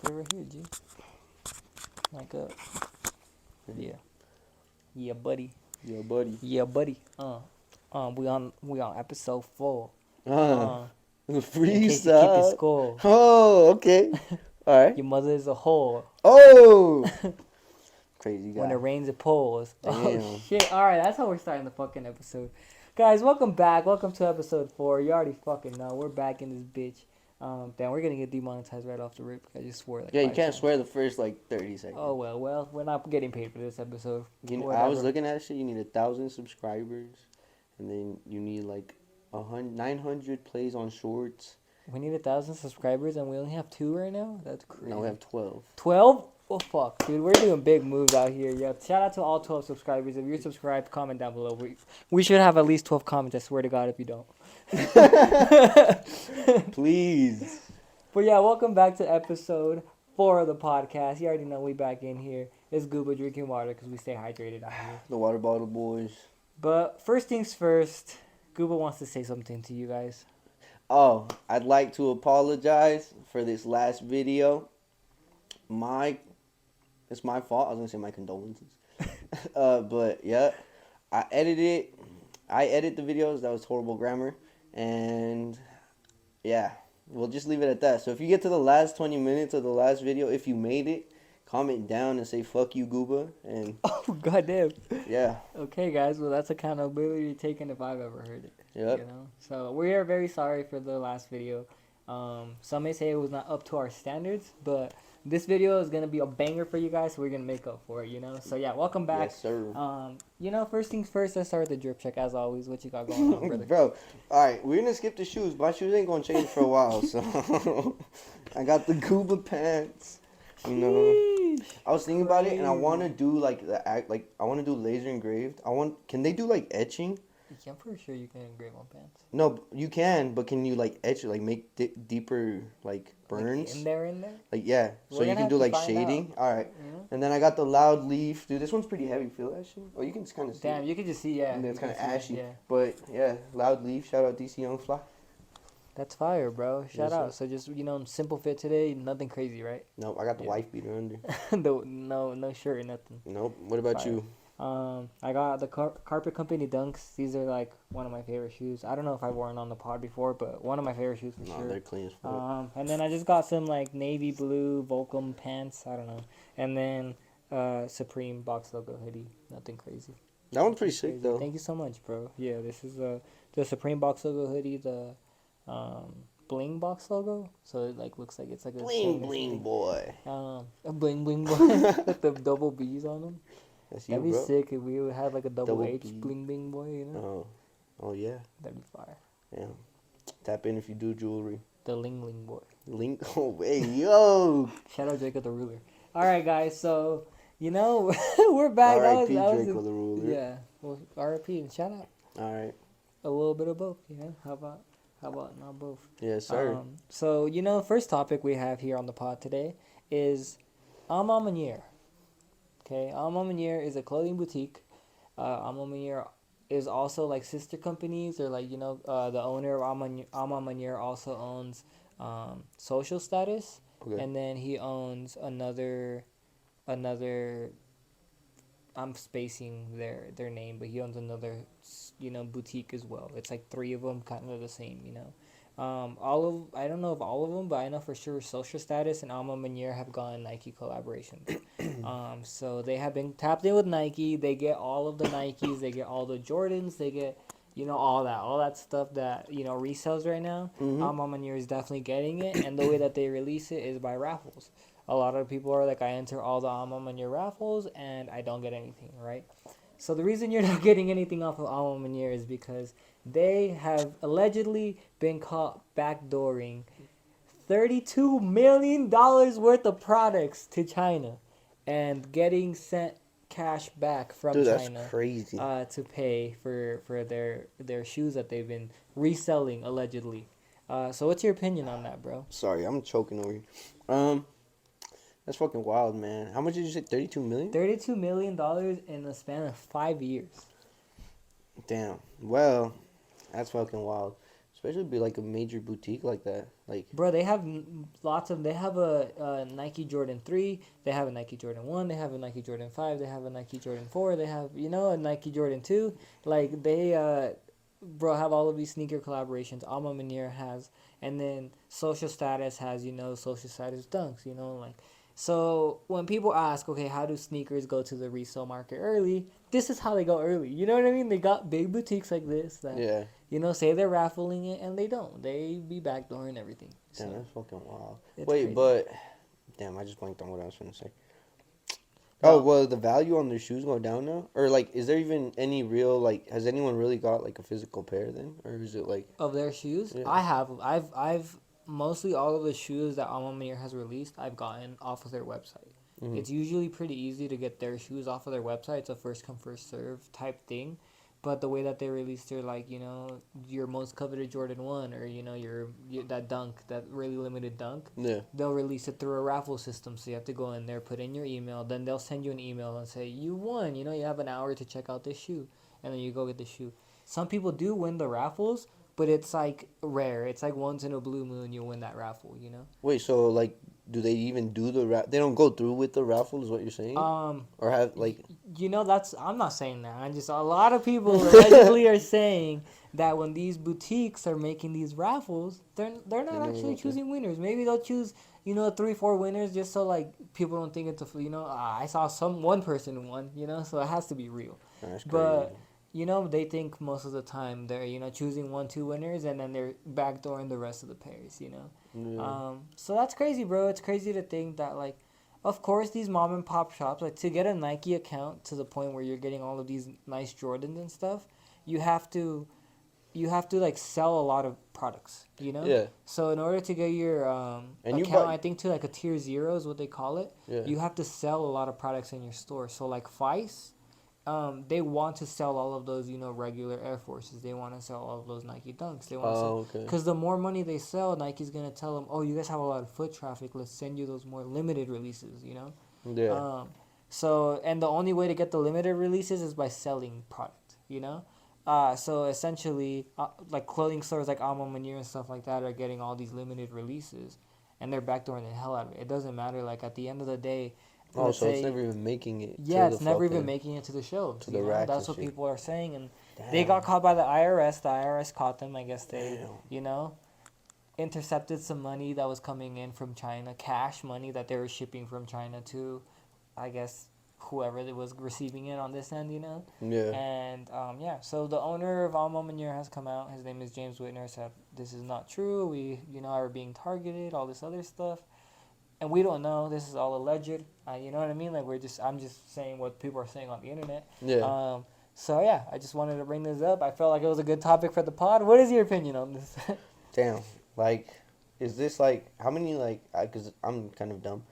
shit right here, G. Like yeah. Yeah, buddy. Yo, buddy. Yeah, buddy. We on episode 4. In case you keep it Freestyle. score. Oh, okay. All right. Your mother is a whore. Oh. Crazy guy. When it rains, it pours. Damn. Oh shit! All right, that's how we're starting the fucking episode, guys. Welcome back. Welcome to episode 4. You already fucking know we're back in this bitch. Damn, we're gonna get demonetized right off the rip. I just swore like. Yeah, you 5 can't times. swear the first like 30 seconds. Oh well, we're not getting paid for this episode. I was looking at shit. You need 1,000 subscribers, and then you need like 900 plays on shorts. We need 1,000 subscribers, and we only have 2 right now. That's crazy. No, we have 12. 12? Oh fuck, dude, we're doing big moves out here. Yeah, shout out to all 12 subscribers. If you're subscribed, comment down below. We should have at least 12 comments. I swear to God, if you don't. Please. But yeah, welcome back to episode 4 of the podcast. You already know we back in here. It's Gooba drinking water because we stay hydrated out here. The water bottle boys. But first things first, Gooba wants to say something to you guys. Oh, I'd like to apologize for this last video. It's my fault. I was gonna say my condolences. But yeah, I edit the videos. That was horrible grammar. And yeah, we'll just leave it at that. So if you get to the last 20 minutes of the last video, if you made it, comment down and say fuck you, Gooba. And oh goddamn. Yeah. Okay, guys. Well, that's accountability taken if I've ever heard it. Yep. You know. So we are very sorry for the last video. Some may say it was not up to our standards, but this video is gonna be a banger for you guys, so we're gonna make up for it, you know. So yeah, welcome back. Yes, sir. You know, first things first, let's start with the drip check as always. What you got going on, brother? Bro, all right, we're gonna skip the shoes. My shoes ain't gonna change for a while, so I got the Gooba pants. You know, Sheesh. I was thinking about it, and I want to do like I want to do laser engraved. Can they do like etching? Yeah, I'm pretty sure you can engrave on pants. No, you can, but can you like etch it, like make deeper like burns? Like in there? Like yeah, so you can do like shading. All right, and then I got the loud leaf. Dude, this one's pretty heavy. Feel that shit? Oh, you can just kind of see. Damn, you can just see, yeah. And it's kind of ashy. Yeah. But yeah, loud leaf. Shout out DC Young Fly. That's fire, bro. Shout Yes, out. sir. So just, you know, simple fit today, nothing crazy, right? Nope, I got the wife beater under. no shirt or nothing. Nope. What about Fire. you? I got the Carpet Company Dunks. These are like one of my favorite shoes. I don't know if I've worn on the pod before, but one of my favorite shoes for No, sure. they're clean as fuck. And then I just got some like navy blue Volcom pants. I don't know. And then Supreme box logo hoodie. Nothing crazy. That one's pretty sick though. Thank you so much, bro. Yeah, this is the Supreme box logo hoodie. The bling box logo. So it like looks like it's like a Bling bling boy. A bling bling boy with the double B's on them. That's you, That'd be bro. sick if we would have like a double H B. bling bling boy, you know? Oh yeah. That'd be fire. Yeah. Tap in if you do jewelry. The ling ling boy. Link. Oh wait, yo. Shout out Jacob the Ruler. All right, guys. So you know we're back. R.I.P. Draco the Ruler. Yeah. Well, R.I.P. and shout out. All right. A little bit of both. You know. How about not both? Yes, sir. So you know, first topic we have here on the pod today is Alma Manier. Okay, Alma Manier is a clothing boutique. Alma Manier is also like sister companies, or like, you know, the owner of Alma Manier also owns Social Status, Okay. and then he owns another. I'm spacing their name, but he owns another, you know, boutique as well. It's like 3 of them, kind of the same, you know. I don't know if all of them, but I know for sure Social Status and Alma Manier have gone Nike collaborations. So they have been tapped in with Nike. They get all of the Nikes. They get all the Jordans. They get, you know, all that stuff that, you know, resells right now. Mm-hmm. Alma Manier is definitely getting it, and the way that they release it is by raffles. A lot of people are like, I enter all the Alma Manier raffles and I don't get anything, right? So the reason you're not getting anything off of Alma Manier is because they have allegedly been caught backdooring $32 million worth of products to China and getting sent cash back from Dude, China. that's crazy. To pay for their shoes that they've been reselling allegedly. So what's your opinion on that, bro? Sorry, I'm choking over here. That's fucking wild, man. How much did you say? 32 million? $32 million in the span of 5 years. Damn. Well, that's fucking wild. Especially be like a major boutique like that. Like, Bro, they have lots of. They have a Nike Jordan 3. They have a Nike Jordan 1. They have a Nike Jordan 5. They have a Nike Jordan 4. They have, a Nike Jordan 2. Like, bro, have all of these sneaker collaborations. Alma Manier has. And then Social Status has, Social Status Dunks, like. So when people ask, okay, how do sneakers go to the resale market early? This is how they go early. You know what I mean? They got big boutiques like this that yeah. say they're raffling it, and they don't. They be backdooring everything. Damn, So that's fucking wild. it's Wait, crazy. but damn, I just blanked on what I was gonna say. No. Oh, well, the value on their shoes go down now, or like, is there even any real like? Has anyone really got like a physical pair then, or is it like? Of their shoes, Yeah. I have. I've mostly all of the shoes that Alma Mater has released, I've gotten off of their website. Mhm. It's usually pretty easy to get their shoes off of their website. It's a first come first serve type thing. But the way that they release their, like, your most coveted Jordan 1, or your that dunk, that really limited dunk, Yeah. they'll release it through a raffle system. So you have to go in there, put in your email, then they'll send you an email and say you won. You have an hour to check out this shoe, and then you go get the shoe. Some people do win the raffles, but it's like rare. It's like once in a blue moon you win that raffle. Wait, so like, do they even do the They don't go through with the raffle, is what you're saying? Or have like? That's, I'm not saying that. I just, a lot of people allegedly are saying that when these boutiques are making these raffles, they're not never actually go through. choosing winners. Maybe they'll choose 3-4 winners just so like people don't think it's I saw one person won. So it has to be real. That's crazy. But they think most of the time they're choosing 1-2 winners, and then they're backdooring the rest of the pairs. Yeah. So that's crazy, bro. It's crazy to think that, like, of course, these mom and pop shops, like, to get a Nike account to the point where you're getting all of these nice Jordans and stuff, you have to like sell a lot of products. Yeah. So in order to get your And you account, buy- I think to like a tier 0 is what they call it. Yeah. You have to sell a lot of products in your store. So like Vice, they want to sell all of those, regular Air Forces. They want to sell all of those Nike Dunks. They want to sell, okay. because the more money they sell, Nike's gonna tell them, oh, you guys have a lot of foot traffic. Let's send you those more limited releases. Yeah. So, and the only way to get the limited releases is by selling product. So essentially, like clothing stores like Alma Manier and stuff like that are getting all these limited releases, and they're backdooring the hell out of it. It doesn't matter. Like, at the end of the day. Oh, so it's never even making it. Yeah, to it's the never even fucking- making it to the shelves. to the racks That's and what shit. people are saying, and Damn. they got caught by the IRS. The IRS caught them. I guess they, Damn. intercepted some money that was coming in from China, cash money that they were shipping from China to, I guess, whoever that was receiving it on this end. Yeah. And so the owner of Alma Manier has come out. His name is James Whitner. Said this is not true. We, are being targeted. All this other stuff. And we don't know. This is all alleged. You know what I mean? Like, I'm just saying what people are saying on the internet. Yeah. So yeah, I just wanted to bring this up. I felt like it was a good topic for the pod. What is your opinion on this? Damn. Like, is this like how many like? Because I'm kind of dumb.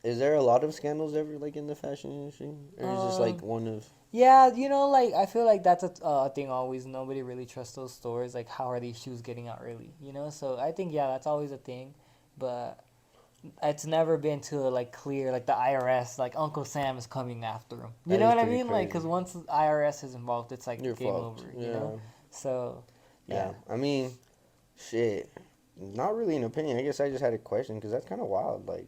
Is there a lot of scandals ever like in the fashion industry, or is this like one of? Yeah, like, I feel like that's a thing always. Nobody really trusts those stores. Like, how are these shoes getting out early? So I think, yeah, that's always a thing, but it's never been to like clear, like the IRS, like Uncle Sam is coming after him. You That know is what I pretty mean? Like, crazy. because once the IRS is involved, it's like You're game fucked. over. Yeah. So Yeah. I mean, shit. Not really an opinion. I guess I just had a question because that's kind of wild. Like,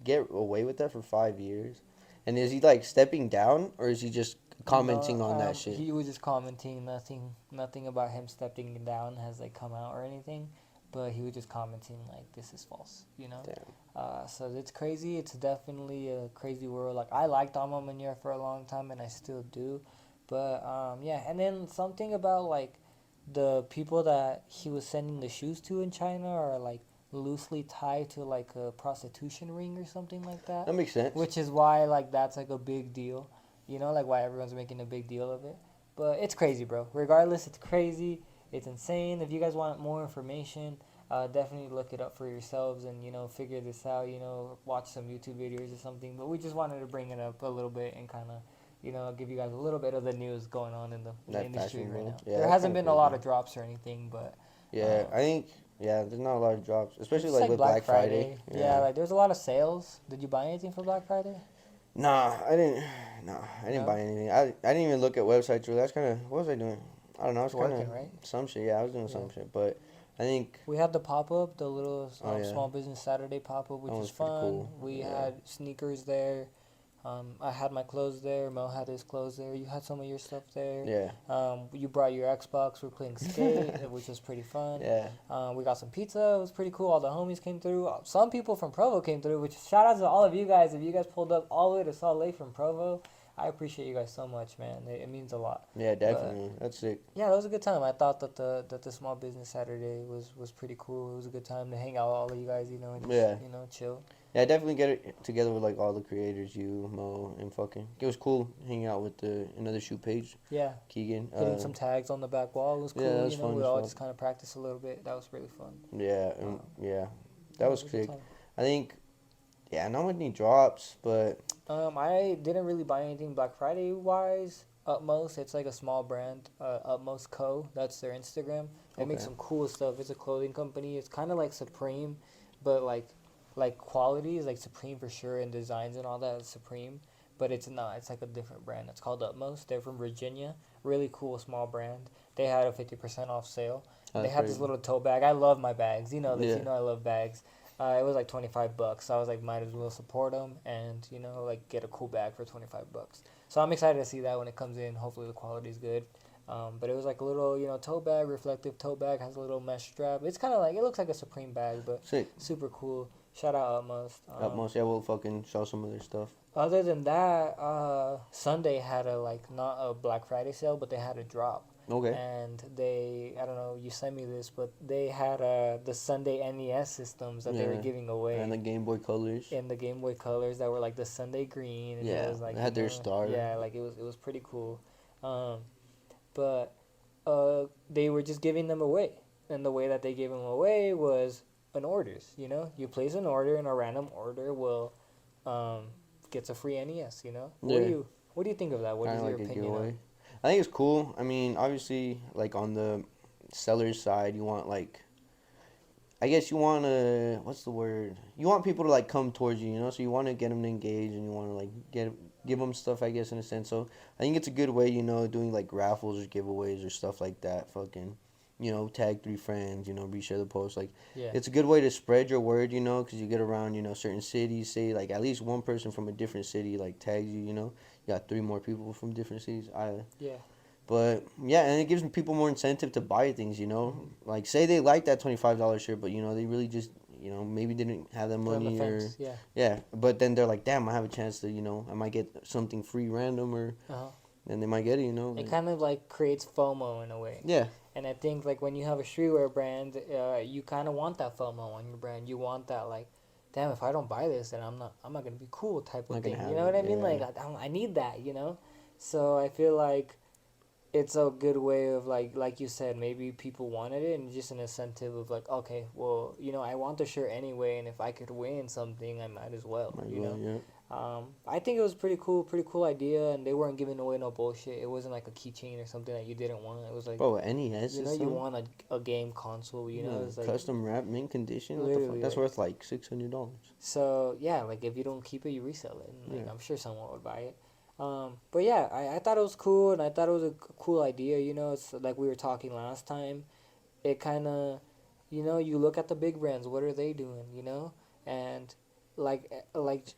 get away with that for 5 years, and is he like stepping down or is he just commenting on that shit? He was just commenting. Nothing about him stepping down has like come out or anything, but he was just commenting like, this is false. Damn. So it's crazy. It's definitely a crazy world. Like, I liked Alma Manier for a long time, and I still do. But yeah, and then something about like the people that he was sending the shoes to in China are like loosely tied to like a prostitution ring or something like that. That makes sense. Which is why like that's like a big deal. Like why everyone's making a big deal of it. But it's crazy, bro. Regardless, it's crazy. It's insane. If you guys want more information, definitely look it up for yourselves and, figure this out, watch some YouTube videos or something. But we just wanted to bring it up a little bit and kind of, give you guys a little bit of the news going on in the industry fashion right world. now. Yeah, There that's hasn't kinda been a lot crazy. of drops or anything, but Yeah, I think there's not a lot of drops, especially it's like with Black Friday. Yeah, like there's a lot of sales. Did you buy anything for Black Friday? Nah, I didn't. Nah, I didn't No? buy anything. I didn't even look at websites really. That's kind of what was I doing? I don't know. It's kind of Working, right? some shit. Yeah, I was doing Yeah. some shit, but I think. We had the pop up, the little Oh yeah, small business Saturday pop up, that which was was pretty fun. cool. We Yeah, had sneakers there. I had my clothes there. Mel had his clothes there. You had some of your stuff there. yeah, You brought your Xbox. We were playing Skate, which was pretty fun. yeah. We got some pizza. It was pretty cool. All the homies came through. Some people from Provo came through, which shout out to all of you guys. If you guys pulled up all the way to Salt Lake from Provo, I appreciate you guys so much, man. It means a lot. Yeah, But definitely. That's sick. yeah, that was a good time. I thought that the small business Saturday was pretty cool. It was a good time to hang out with all of you guys, and just Yeah. chill. Yeah, definitely get it together with like all the creators, you, Mo, and fucking. It was cool hanging out with the another shoot page, Yeah, Keegan. hitting some tags on the back wall was cool. Yeah, that was fun We as all fuck. just kind of practiced a little bit. That was really fun. Yeah, Um, yeah, yeah, that it was was a good sick. time. I think, yeah, not many drops, but I didn't really buy anything Black Friday wise. Utmost, it's like a small brand. Utmost Co. That's their Instagram. They make okay, some cool stuff. It's a clothing company. It's kind of like Supreme, but like quality is like Supreme for sure, and designs and all that is Supreme. But it's not. It's like a different brand. It's called Utmost. They're from Virginia. Really cool small brand. They had a 50% off sale. They that's had this crazy. little tote bag. I love my bags. You know this. Yeah, You know I love bags. It was like $25. So I was like, might as well support them and like get a cool bag for $25. So I'm excited to see that when it comes in. Hopefully the quality is good. But it was like a little tote bag, reflective tote bag, has a little mesh strap. It's kind of like it looks like a Supreme bag, but sick. super cool. Shout out Utmost. Utmost, yeah, we'll fucking show some of their stuff. Other than that, Sunday had a not a Black Friday sale, but they had a drop. Okay. And I don't know, you sent me this, but they had the Sunday NES systems that they were Yeah, giving away and the Game Boy Colors. in the Game Boy colors that were like the Sunday green, and Yeah, it was like they had their star. yeah, like it was pretty cool. Um, but they were just giving them away, and the way that they gave them away was an orders. You place an order, and a random order will um, gets a free NES. Yeah. What do you think of that? What Kind is of your like a opinion giveaway. I think it's cool. I mean, obviously, like on the seller's side, you want like, I guess you want to, what's the word? You want people to like come towards you, So you want to get them to engage, and you want to like give them stuff, I guess, in a sense. So I think it's a good way, doing like raffles or giveaways or stuff like that. Fucking, tag 3 friends, reshare the post. Like, Yeah. it's a good way to spread your word, because you get around, certain cities. Say like at least one person from a different city like tags you, You got 3 more people from different cities. Yeah. But yeah, and it gives people more incentive to buy things. Like say they like that $25 shirt, but they really just maybe didn't have that They're on the money or fence. Yeah. yeah. But then they're like, damn, I have a chance to I might get something free random or Uh-huh. then they might get it. It Like, kind of like creates FOMO in a way. yeah, And I think like when you have a streetwear brand, you kind of want that FOMO on your brand. You want that like, damn, if I don't buy this, then I'm not gonna be cool type of not gonna thing. have You know what I it. mean? Yeah, Like I need that. So I feel like it's a good way of like you said, maybe people wanted it and just an incentive of like, okay, well, I want the shirt anyway, and if I could win something, I might as well. might as well, yeah. I think it was pretty cool idea, and they weren't giving away no bullshit. It wasn't like a keychain or something that you didn't want. It was like, Bro, NES you system. want a game console. It's like custom wrap mint condition. What the literally, fuck? That's like- worth like $600. so yeah, like if you don't keep it, you resell it, and like Yeah. I'm sure someone would buy it. But yeah, I thought it was cool, and I thought it was a cool idea. It's like we were talking last time. It kind of, you look at the big brands. What are they doing? And like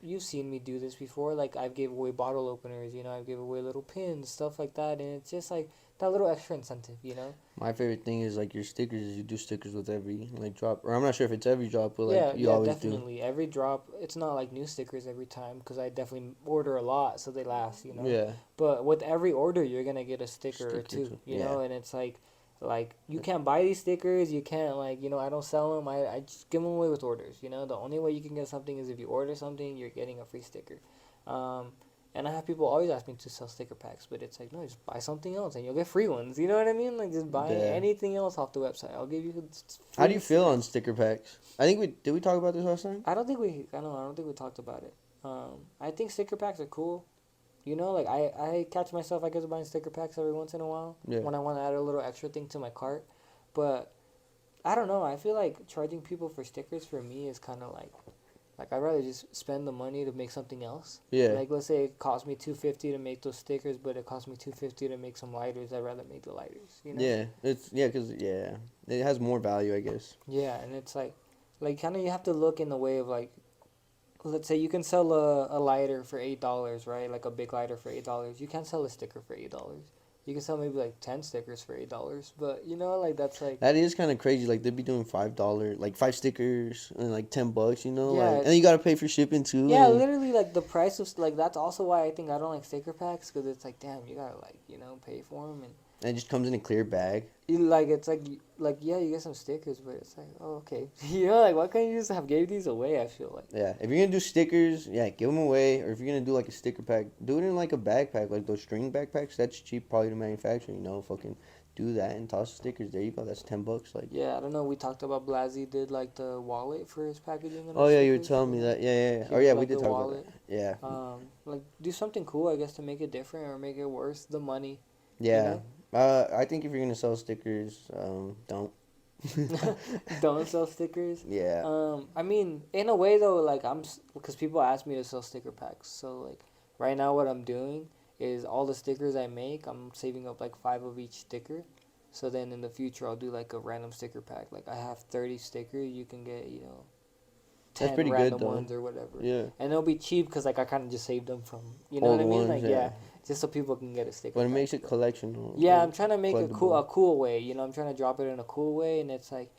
you've seen me do this before. Like I've gave away bottle openers. I've gave away little pins, stuff like that, and it's just like that little extra incentive. My favorite thing is like your stickers. Is you do stickers with every like drop, or I'm not sure if it's every drop, but like Yeah, you yeah, always definitely. Every drop, it's not like new stickers every time because I definitely order a lot, so they last. do. Yeah, But with every order, you're gonna get a sticker or Sticker two, too, and it's like you can't buy these stickers. You can't I don't sell them. I just give them away with orders. The only way you can get something is if you order something, you're getting a free sticker. And I have people always ask me to sell sticker packs, but it's like no, just buy something else and you'll get free ones. You know what I mean? Like just buy Yeah. anything else off the website. I'll give you. How do you free feel on stickers. sticker packs? I think we talk about this last time? I don't think we. I don't think we talked about it. I think sticker packs are cool. Like I catch myself, I guess, buying sticker packs every once in a while Yeah. when I want to add a little extra thing to my cart. But I don't know. I feel like charging people for stickers for me is kind of Like I'd rather just spend the money to make something else. Yeah. Like let's say it cost me $250 to make those stickers, but it cost me $250 to make some lighters. I'd rather make the lighters. You know? Yeah. Cause it has more value, I guess. Yeah, and it's like kind of you have to look in the way of like, let's say you can sell a lighter for $8, right? Like a big lighter for $8. You can't sell a sticker for $8. You can sell maybe like 10 stickers for $8, but you know, like that's like That is kind of crazy. Like they'd be doing $5, like 5 stickers, and like $10. You know, yeah, like, and then you gotta pay for shipping too. yeah, And literally like the price of like that's also why I think I don't like sticker packs because it's like damn, you gotta like pay for them and it just comes in a clear bag. like it's like yeah, you get some stickers, but it's like oh okay, like why can't you just have gave these away? I feel like Yeah, if you're gonna do stickers, yeah, give them away. Or if you're gonna do like a sticker pack, do it in like a backpack, like those string backpacks. That's cheap, probably to manufacture. You know, fucking do that and toss the stickers. There you go. That's $10. Like, yeah, I don't know. We talked about Blasey did like the wallet for his packaging and oh his yeah, you were stickers. telling me that. Yeah. He Oh did yeah, we like did the talk wallet. about that. Yeah. Like do something cool, I guess, to make it different or make it worth the money. Yeah. You I think if you're gonna sell stickers, don't. know, don't sell stickers. Yeah. I mean, in a way though, like because people ask me to sell sticker packs. So like right now, what I'm doing is all the stickers I make, I'm saving up like 5 of each sticker. So then in the future, I'll do like a random sticker pack. Like I have 30 stickers, you can get That's 10 pretty good random though. ones or whatever. Yeah. And it'll be cheap because like I kind of just saved them from what Old I mean. ones, Like yeah. just so people can get a sticker. But it pack. makes it collectional. Yeah, like, I'm trying to make collectible. a cool way. I'm trying to drop it in a cool way, and it's like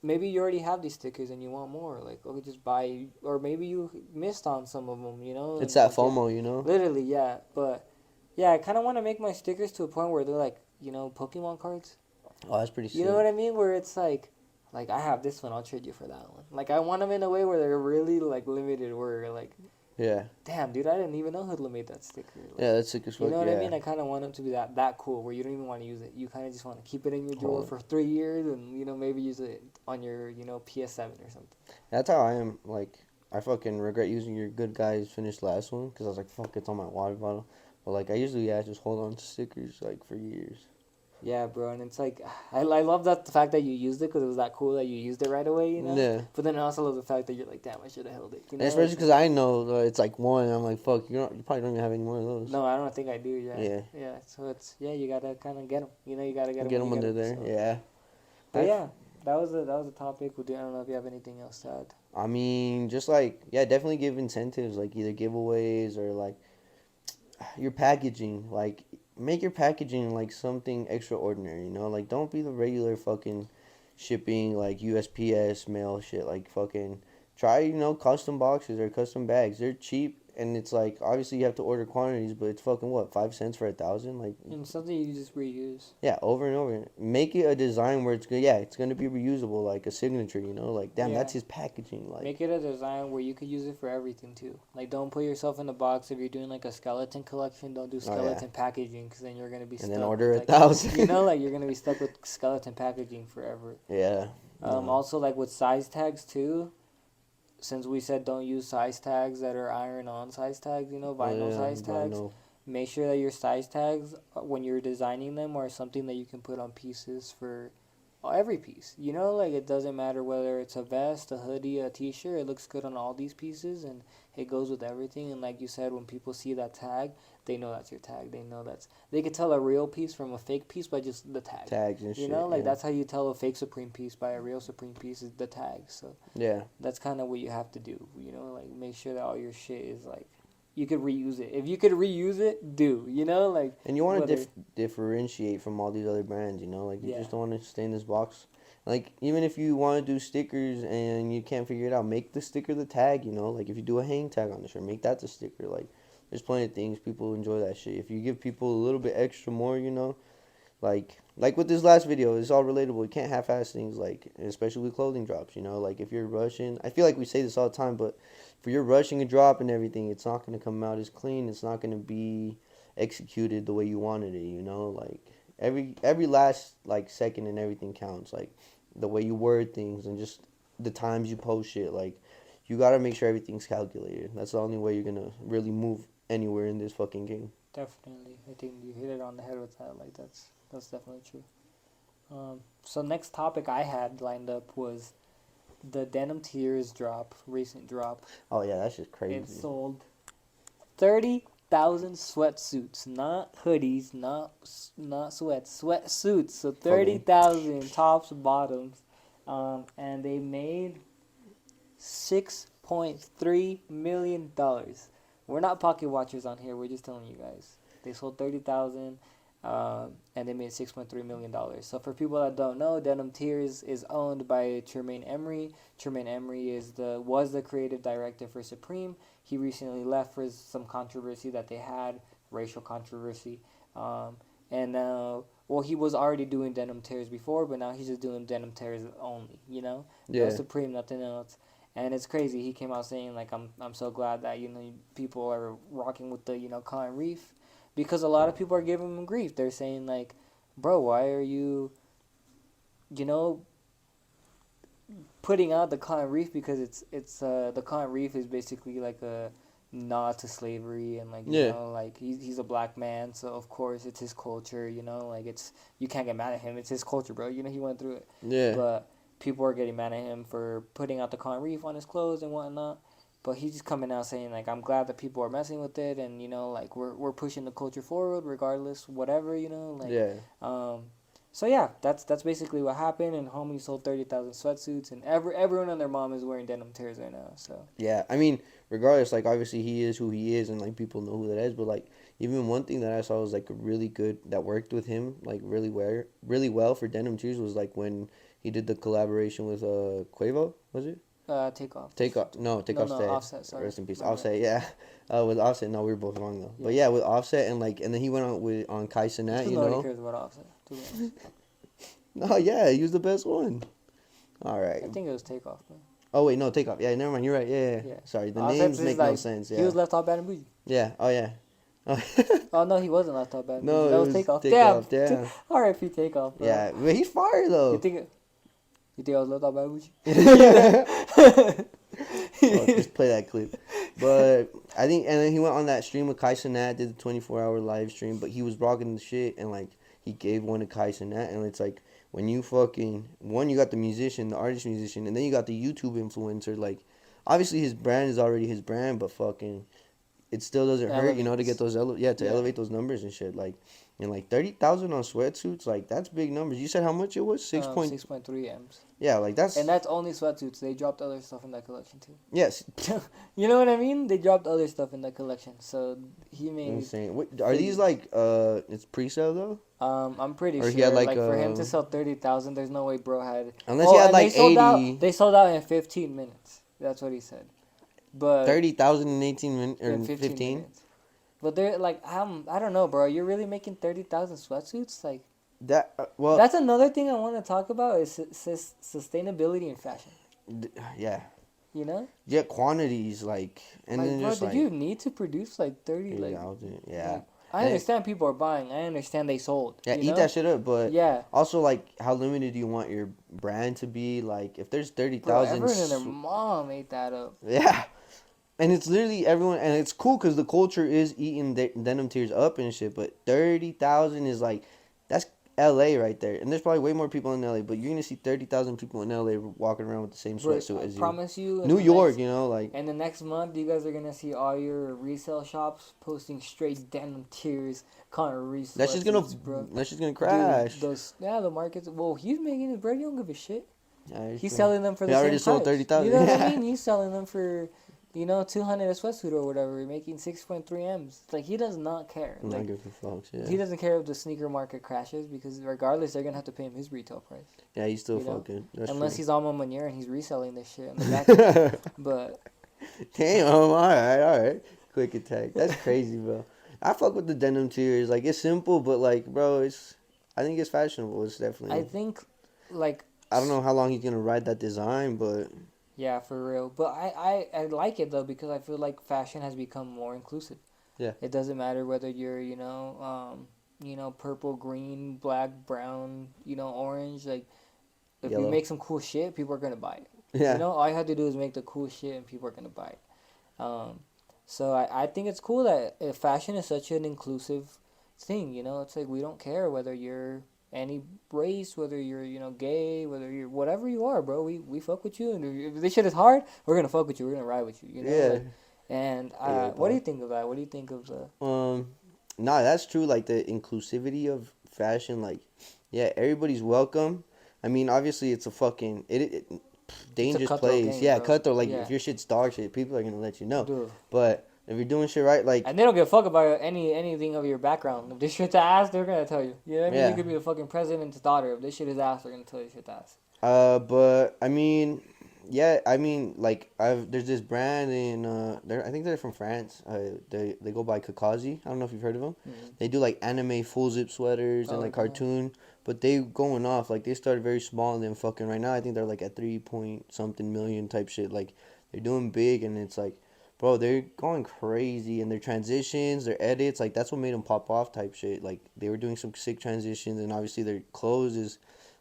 maybe you already have these stickers and you want more. Like okay, just buy, or maybe you missed on some of them. It's and, that like, yeah. FOMO, you know. Literally, yeah. But yeah, I kind of want to make my stickers to a point where they're like Pokemon cards. Oh, that's pretty sick. You know what I mean? Where it's like I have this one, I'll trade you for that one. Like I want them in a way where they're really like limited. Where like, Yeah. damn, dude, I didn't even know Hoodlum made that sticker. Like, Yeah, that's sick as fuck. you know what yeah. I mean? I kind of want them to be that cool, where you don't even want to use it. You kind of just want to keep it in your drawer Oh. for 3 years, and maybe use it on your PS7 or something. That's how I am. Like, I fucking regret using your Good Guys finished last one because I was like, fuck, it's on my water bottle. But like, I usually just hold on to stickers like for years. Yeah, bro, and it's like I love that the fact that you used it because it was that cool that you used it right away, Yeah. But then I also love the fact that you're like, damn, I should have held it. And especially because I know it's like one. I'm like, fuck, you probably don't even have any more of those. No, I don't think I do. Yeah. Yeah. Yeah. So it's you gotta kind of get them. You gotta get them. Get them under there. So. Yeah. But yeah, that was a topic. I don't know if you have anything else to add. I mean, just like definitely give incentives, like either giveaways or like your packaging. Like make your packaging like something extraordinary. Like don't be the regular fucking shipping like USPS mail shit. Like fucking try custom boxes or custom bags. They're cheap. And it's like obviously you have to order quantities, but it's fucking what 5 cents for 1,000, like. And something you just reuse. Yeah, over and over. Make it a design where it's good. Yeah, it's gonna be reusable, like a signature. Like damn, Yeah. that's his packaging. Like Make it a design where you could use it for everything too. Like don't put yourself in a box if you're doing like a skeleton collection. Don't do skeleton packaging because then you're gonna be and stuck. then order with, 1,000. like you're gonna be stuck with skeleton packaging forever. Yeah. Also like with size tags too. Since we said don't use size tags that are iron-on size tags, vinyl size tags. Vinyl. Make sure that your size tags, when you're designing them, are something that you can put on pieces for every piece. Like it doesn't matter whether it's a vest, a hoodie, a t-shirt. It looks good on all these pieces, and it goes with everything. And like you said, when people see that tag, they know that's your tag. They could tell a real piece from a fake piece by just the tag. Tags and shit. That's how you tell a fake Supreme piece by a real Supreme piece is the tag. So yeah, that's kind of what you have to do. Like make sure that all your shit is like you could reuse it. If you could reuse it, do. Like. And you want to differentiate from all these other brands. Like you just don't want to stay in this box. Like even if you want to do stickers and you can't figure it out, make the sticker the tag. Like if you do a hang tag on the shirt, make that the sticker. Like there's plenty of things people enjoy that shit. If you give people a little bit extra more, like with this last video, it's all relatable. You can't half-ass things, like especially with clothing drops. Like if you're rushing, I feel like we say this all the time, but if you're rushing a drop and everything, it's not gonna come out as clean. It's not gonna be executed the way you wanted it. Like every last like second and everything counts. Like the way you word things and just the times you post shit. Like you gotta make sure everything's calculated. That's the only way you're gonna really move anywhere in this fucking game. Definitely, I think you hit it on the head with that. Like that's definitely true. So next topic I had lined up was the Denim Tears recent drop, Oh yeah, that's just it crazy. sold 30,000 sweatsuits, not hoodies, not sweats, sweatsuits. So Okay. 30,000 tops, bottoms, and they made $6.3 million. We're not pocket watchers on here. We're just telling you guys. They sold 30,000, and they made $6.3 million. So for people that don't know, Denim Tears is owned by Tremaine Emery. Tremaine Emery was the creative director for Supreme. He recently left for some controversy that they had, racial controversy, and now. Well, he was already doing Denim Tears before, but now he's just doing Denim Tears only. No Yeah. Supreme, nothing else. And it's crazy. He came out saying like, I'm so glad that people are rocking with the Cotton Reef, because a lot of people are giving him grief. They're saying like, bro, why are you you know putting out the Cotton Reef, because it's the Cotton Reef is basically like a nod to slavery, and like Yeah. like he's a black man, so of course it's his culture. Like it's you can't get mad at him. It's his culture, bro. He went through it, Yeah. but people are getting mad at him for putting out the Cotton Reef on his clothes and whatnot. But he's just coming out saying like, I'm glad that people are messing with it, and like we're pushing the culture forward regardless, whatever. Like Yeah. um so yeah, that's basically what happened. And homie sold 30,000 sweatsuits, and everyone and their mom is wearing Denim Tears right now. So Yeah. I mean, regardless, like obviously he is who he is, and like people know who that is. But like even one thing that I saw was like a really good that worked with him like really well for Denim Tears was like when he did the collaboration with Quavo, was it? take off. Take off. No, take No, off. no, Said. Offset. Sorry, Rest in peace. my bad. Offset. Yeah. With Offset, no, we were both wrong though. Yeah. But yeah, with Offset and then he went on Kai It's Cenat, because you nobody know. cares about Offset. To be honest. No, yeah, he was the best one. All right. I think it was Takeoff, man. Oh wait, no, Take Off. Yeah, never mind. You're right. Yeah, yeah. Yeah. Sorry, the Offset's names is make no like, sense. he Yeah. was left off Bad and Bougie. Yeah. Oh yeah. Oh no, he wasn't left off Bad and Bougie. No, That it was was Takeoff. Take Damn. Off. Yeah. R.I.P. Takeoff, bro. Yeah, but he's fire You though. think I was left off Bad and Bougie? Oh, just play that clip. But I think, and then he went on that stream with Kai Cenat, did the 24-hour live stream. But he was rocking the shit, and like he gave one to Kai Cenat, and it's like when you fucking one, you got the musician, the artist musician, and then you got the YouTube influencer. Like, obviously his brand is already his brand, but fucking, it still doesn't hurt, to get those Yeah. elevate those numbers and shit. Like, and like 30,000 on sweatsuits, like that's big numbers. You said how much it was? 6.3 M's. Yeah, like that's And that's only sweatsuits. They dropped other stuff in that collection too. yes. You know what I mean? They dropped other stuff in that collection. So he made. Insane. Wait, are these like it's pre-sale though? I'm pretty Or sure. he had, like, for him to sell 30,000, there's no way bro had. Unless he had and like they sold 80. out. They sold out in 15 minutes. That's what he said. But 30,000 in 18 minutes or in 15. minutes. But they're like, I don't know, bro. You're really making 30,000 sweatsuits? Like, That well, that's another thing I want to talk about is sustainability in fashion. yeah. You know? Yeah, quantities like and Like, then bro, just did like you need to produce like 30? Like, 30,000. Yeah. like, I And- understand people are buying. I understand they sold. Yeah, you eat know? that shit up, but Yeah. also like how limited do you want your brand to be? Like if there's Bro, 30,000 everyone and their mom ate that up. yeah. And it's literally everyone, and it's cool because the culture is eating Denim Tears up and shit. But 30,000 is like, that's LA right there, and there's probably way more people in LA. But you're gonna see 30,000 people in LA walking around with the same Bro, sweatsuit I as you. promise you. in New the York, next- like And the next month, you guys are gonna see all your resale shops posting straight Denim Tears kind of resale. that's just gonna bro. crash. Dude, the markets. Well, he's making his bread. You don't give a shit. Yeah, He's selling them for He the already same sold price. 30,000. You know what Yeah. I mean? He's selling them for, 200 a sweatsuit or whatever, making 6.3 M's. It's like he does not care. I'm Like, not giving a fuck. Yeah. he doesn't care if the sneaker market crashes, because regardless, they're gonna have to pay him his retail price. Yeah, he's still you know? fucking. That's Unless true. he's Alma Manier and he's reselling this shit on the back. But Damn, all right. Quick attack. That's crazy, bro. I fuck with the Denim Tears. Like it's simple, but like, bro, I think it's fashionable. It's definitely. I think, like, I don't know how long he's gonna ride that design, but yeah, for real. But I like it though, because I feel like fashion has become more inclusive. Yeah. It doesn't matter whether you're, purple, green, black, brown, orange. Like, if you Yellow. make some cool shit, people are gonna buy it. yeah. All you have to do is make the cool shit, and people are gonna buy it. So I think it's cool that fashion is such an inclusive thing. It's like we don't care whether you're any race, whether you're gay, whether you're whatever you are, bro. We fuck with you, and if this shit is hard, we're gonna fuck with you. We're gonna ride with you. Yeah. Like, and Yeah, what do you dog. think of that? What do you think of the? Nah, that's true. Like the inclusivity of fashion, like, yeah, everybody's welcome. I mean, obviously, it's a fucking It's a dangerous cutthroat place. game, Yeah, bro. cutthroat. Like, if Yeah, your shit's dog shit, people are gonna let you know. dude. But if you're doing shit right, like, And they don't give a fuck about anything of your background. If this shit's ass, they're gonna tell you. You know what I mean? You yeah. could be the fucking president's daughter. If this shit is ass, they're gonna tell you shit's ass. But I mean, yeah, I mean, like, there's this brand in I think they're from France. They go by Kakazi. I don't know if you've heard of them. Mm-hmm. They do like anime full zip sweaters and Oh like damn. cartoon, but they going off like they started very small and then fucking right now I think they're like at 3 point something million type shit. Like they're doing big and it's like, bro, they're going crazy and their transitions, their edits, like that's what made them pop off type shit. Like they were doing some sick transitions and obviously their clothes is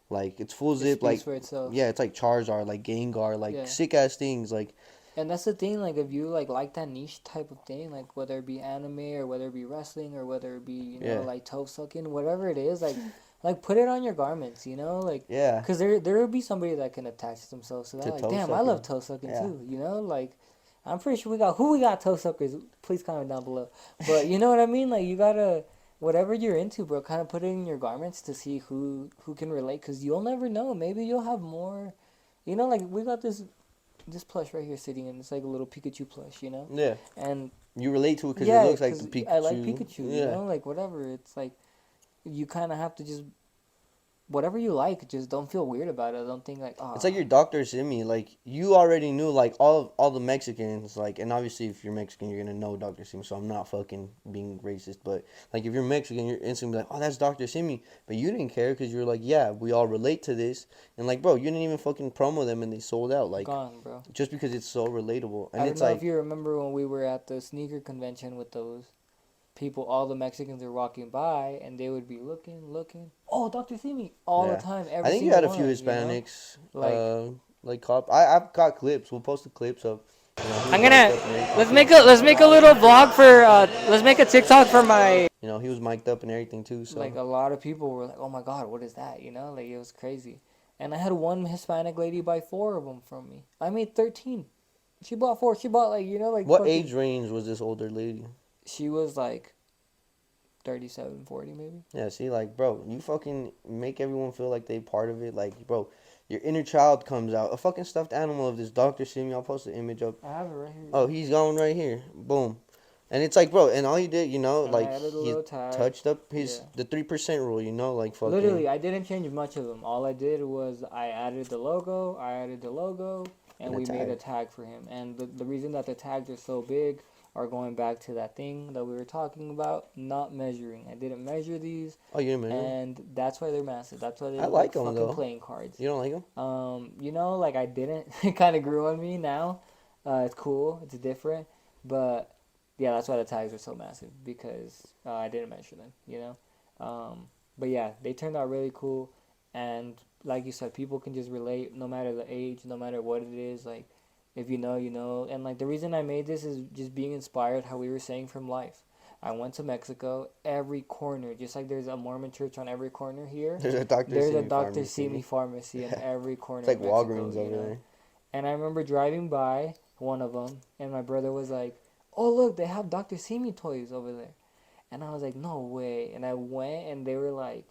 like it's full It zip, speaks like for itself. yeah, it's like Charizard, like Gengar, like Yeah. sick ass things, like And that's the thing, like if you like that niche type of thing, like whether it be anime or whether it be wrestling or whether it be, yeah, like toe sucking, whatever it is, like put it on your garments, like yeah, cuz there will be somebody that can attach themselves to that. to Like, toe damn, I love sucking, toe sucking yeah. too, like I'm pretty sure we got toe suckers. Please comment down below. But you know what I mean? Like you got to whatever you're into, bro, kind of put it in your garments to see who can relate cuz you'll never know. Maybe you'll have more like we got this plush right here sitting and it's like a little Pikachu plush. Yeah, And you relate to it because it yeah, looks like the because I like Pikachu. Pikachu, Yeah, like whatever. It's like you kind of have to just whatever you like, just don't feel weird about it. Don't think like, it's like ah, your Dr. Simi. Like you already knew, like all the Mexicans, like, and obviously if you're Mexican, you're gonna know Dr. Simi. So I'm not fucking being racist, but like if you're Mexican, you're instantly like, oh, that's Dr. Simi. But you didn't care because you're like, yeah, we all relate to this, and like, bro, you didn't even fucking promo them, and they sold out. Like gone, bro. just because it's so relatable, I and don't it's know if like, you remember when we were at the sneaker convention with those people. All the Mexicans are walking by and they would be looking. Oh, Dr. Simi all the yeah, time, I every think you single had a few one. Hispanics, Like like cop. I've got clips. We'll post the clips of, he was I'm mic'd gonna up and everything let's too. make a little vlog for let's make a TikTok for my He was mic'd up and everything too. like So a lot of people were like, "Oh my god, what is that?" Like it was crazy. And I had one Hispanic lady buy 4 of them from me. I made 13. She bought 4. She bought like like what fucking. age range was this older lady? She was like 37, 40 maybe. Yeah, see, like, bro, you fucking make everyone feel like they part of it. Like, bro, your inner child comes out. A fucking stuffed animal of this Dr. Simi. I'll post the image up. I have it right here. Oh, he's going right here. Boom. And it's like, bro, and all he did, And I like, added a he little tag. touched up Yeah. the 3% rule, like, fucking. Literally, I didn't change much of them. All I did was I added the logo, and And a we made a tag. tag for him. And the reason that the tags are so big are going back to that thing that we were talking about, not measuring. I didn't measure these, Oh, you didn't measure 'em? and that's why they're massive. That's why they I look like like them, fucking though. playing cards. You don't like them? Like I didn't. It kind of grew on me now. It's cool. It's different, but yeah, that's why the tags are so massive because I didn't measure them. But yeah, they turned out really cool, and like you said, people can just relate no matter the age, no matter what it is. Like, if you know, you know. And like the reason I made this is just being inspired, how we were saying from life. I went to Mexico, every corner, just like there's a Mormon church on every corner here. There's a Dr. There's a Simi Dr. pharmacy. Simi pharmacy in every corner It's like of Mexico, Walgreens over there. And I remember driving by one of them, and my brother was like, "Oh, look, they have Dr. Simi toys over there." And I was like, "No way." And I went, and they were like,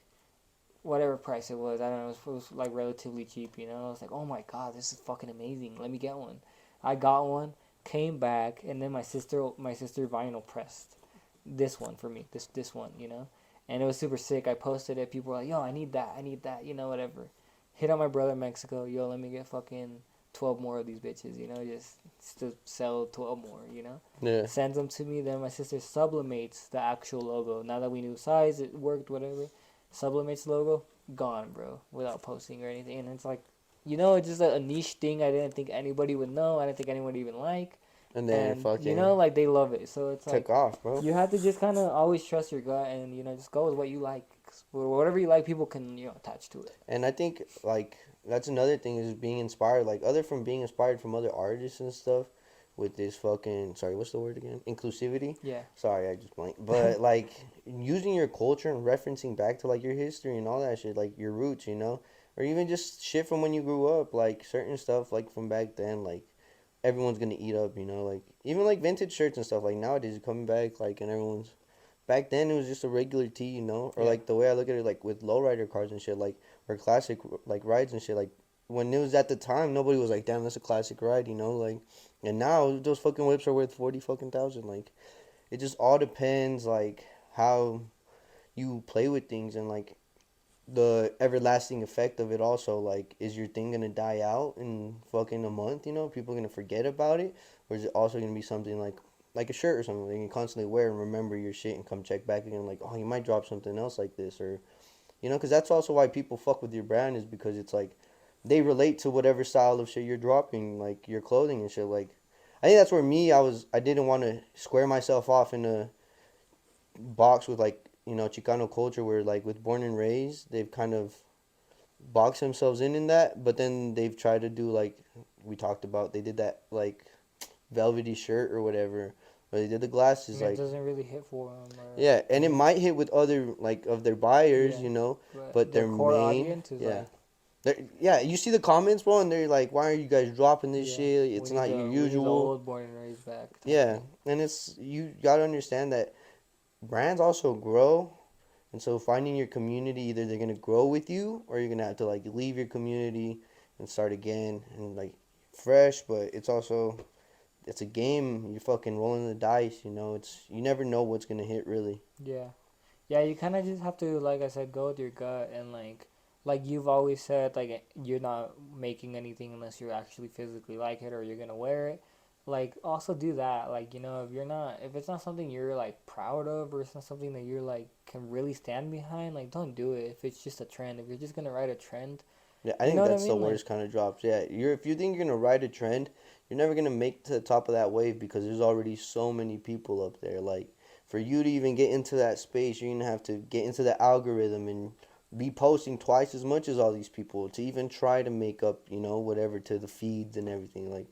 whatever price it was, I don't know, it was like relatively cheap, I was like, "Oh my god, this is fucking amazing. Let me get one." I got one, came back, and then my sister vinyl pressed this one for me, this one. And it was super sick. I posted it. People were like, "Yo, I need that, whatever." Hit on my brother in Mexico. Yo, let me get fucking 12 more of these bitches, just to sell 12 more. Yeah. Sends them to me. Then my sister sublimates the actual logo. Now that we knew size, it worked, whatever. Sublimates logo, gone, bro, without posting or anything. And it's like, it's just a niche thing I didn't think anybody would know. I didn't think anyone would even like. And then And, fucking like, they love it. So it's like, took off, bro. you have to just kind of always trust your gut and, just go with what you like. 'Cause whatever you like, people can, attach to it. And I think like that's another thing is being inspired, like other from being inspired from other artists and stuff. with this fucking, sorry, what's the word again? Inclusivity. Yeah. Sorry, I just blanked. But like using your culture and referencing back to like your history and all that shit, like your roots, you know, or even just shit from when you grew up, like certain stuff like from back then, like everyone's gonna eat up, you know, like even like vintage shirts and stuff. Like nowadays, coming back, like and everyone's back then it was just a regular tee, you know, or Yeah. like the way I look at it, like with lowrider cars and shit, like or classic like rides and shit, like when it was at the time, nobody was like, damn, that's a classic ride, you know, like, and now those fucking whips are worth 40 fucking thousand, like, it just all depends, like, how you play with things and like the everlasting effect of it also, like, is your thing gonna die out in fucking a month, you know, people gonna forget about it, or is it also gonna be something like a shirt or something that you can constantly wear and remember your shit and come check back again, like, oh, you might drop something else like this, or you know, because that's also why people fuck with your brand, is because it's like they relate to whatever style of shit you're dropping, like your clothing and shit. Like, I think that's where I didn't want to square myself off in a box with like, you know, Chicano culture, where like with Born and Raised, they've kind of boxed themselves in that, but then they've tried to do like we talked about, they did that like velvety shirt or whatever, or they did the glasses, And it like, doesn't really hit for them. Or yeah, and it mhm. might hit with other like of their buyers, Yeah. you know, But but their their core main, audience is yeah. like, Yeah, you see the comments, bro, and they're like, "Why are you guys dropping this yeah, shit? It's not your we need the usual." old born and raised back type Yeah, thing. and it's you gotta understand that brands also grow, and so finding your community, either they're gonna grow with you, or you're gonna have to like leave your community and start again and like fresh. But it's a game. You're fucking rolling the dice. You know, it's you never know what's gonna hit really. Yeah. Yeah, you kind of just have to, like I said, go with your gut and like you've always said, like you're not making anything unless you actually physically like it or you're gonna wear it. Like also do that. Like if it's not something you're like proud of or it's not something that you're like can really stand behind, like don't do it. If it's just a trend, if you're just gonna ride a trend, Yeah, I you know think what I that's the mean? Like worst kind of drops. Yeah, you're if you think you're gonna ride a trend, you're never gonna make to the top of that wave because there's already so many people up there. Like for you to even get into that space, you're gonna have to get into the algorithm and be posting twice as much as all these people to even try to make up, you know, whatever to the feeds and everything. Like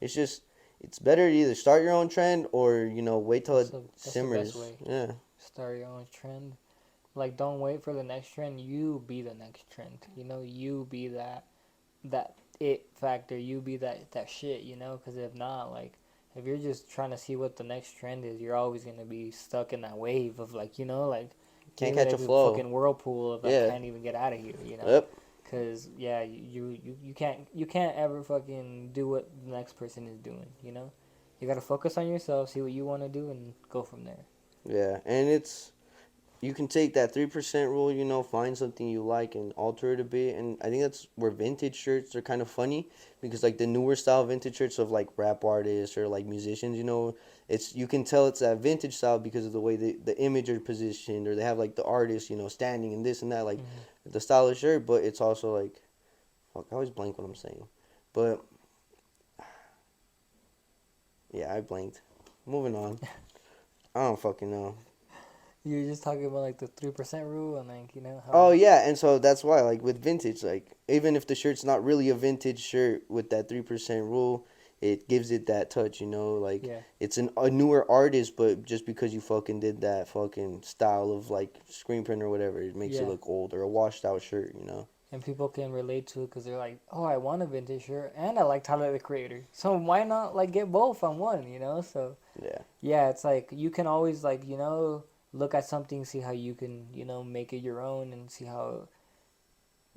it's just it's better to either start your own trend or, you know, wait till it that's the best simmers. way. Yeah. Start your own trend. Like don't wait for the next trend. You be the next trend. You be that it factor. You be that shit. Because if not, like if you're just trying to see what the next trend is, you're always gonna be stuck in that wave of like you're Can't gonna be catch a like this flow. fucking whirlpool of like Yeah. can't even get out of here. Yep. Cause yeah, you can't ever fucking do what the next person is doing. You gotta focus on yourself, see what you want to do, and go from there. Yeah. And it's you can take that 3% rule, you know, find something you like and alter it a bit. And I think that's where vintage shirts are kind of funny because like the newer style vintage shirts of like rap artists or like musicians, you know, it's you can tell it's that vintage style because of the way the image are positioned, or they have like the artist, you know, standing and this and that, like Hmm. the style of shirt. But it's also like, fuck, I always blank what I'm saying. But yeah, I blanked. Moving on. I don't fucking know. You're just talking about like the 3% rule and like Oh how. yeah, and so that's why, like with vintage, like even if the shirt's not really a vintage shirt with that 3% rule, it gives it that touch, you know. Like Yeah. it's a newer artist, but just because you fucking did that fucking style of like screen print or whatever, it makes it Yeah. look old or a washed out shirt, you know. And people can relate to it because they're like, oh, I want a vintage shirt and I like Tyler the Creator. So why not like get both on one? So Yeah, yeah, it's like you can always like, look at something, see how you can, make it your own and see how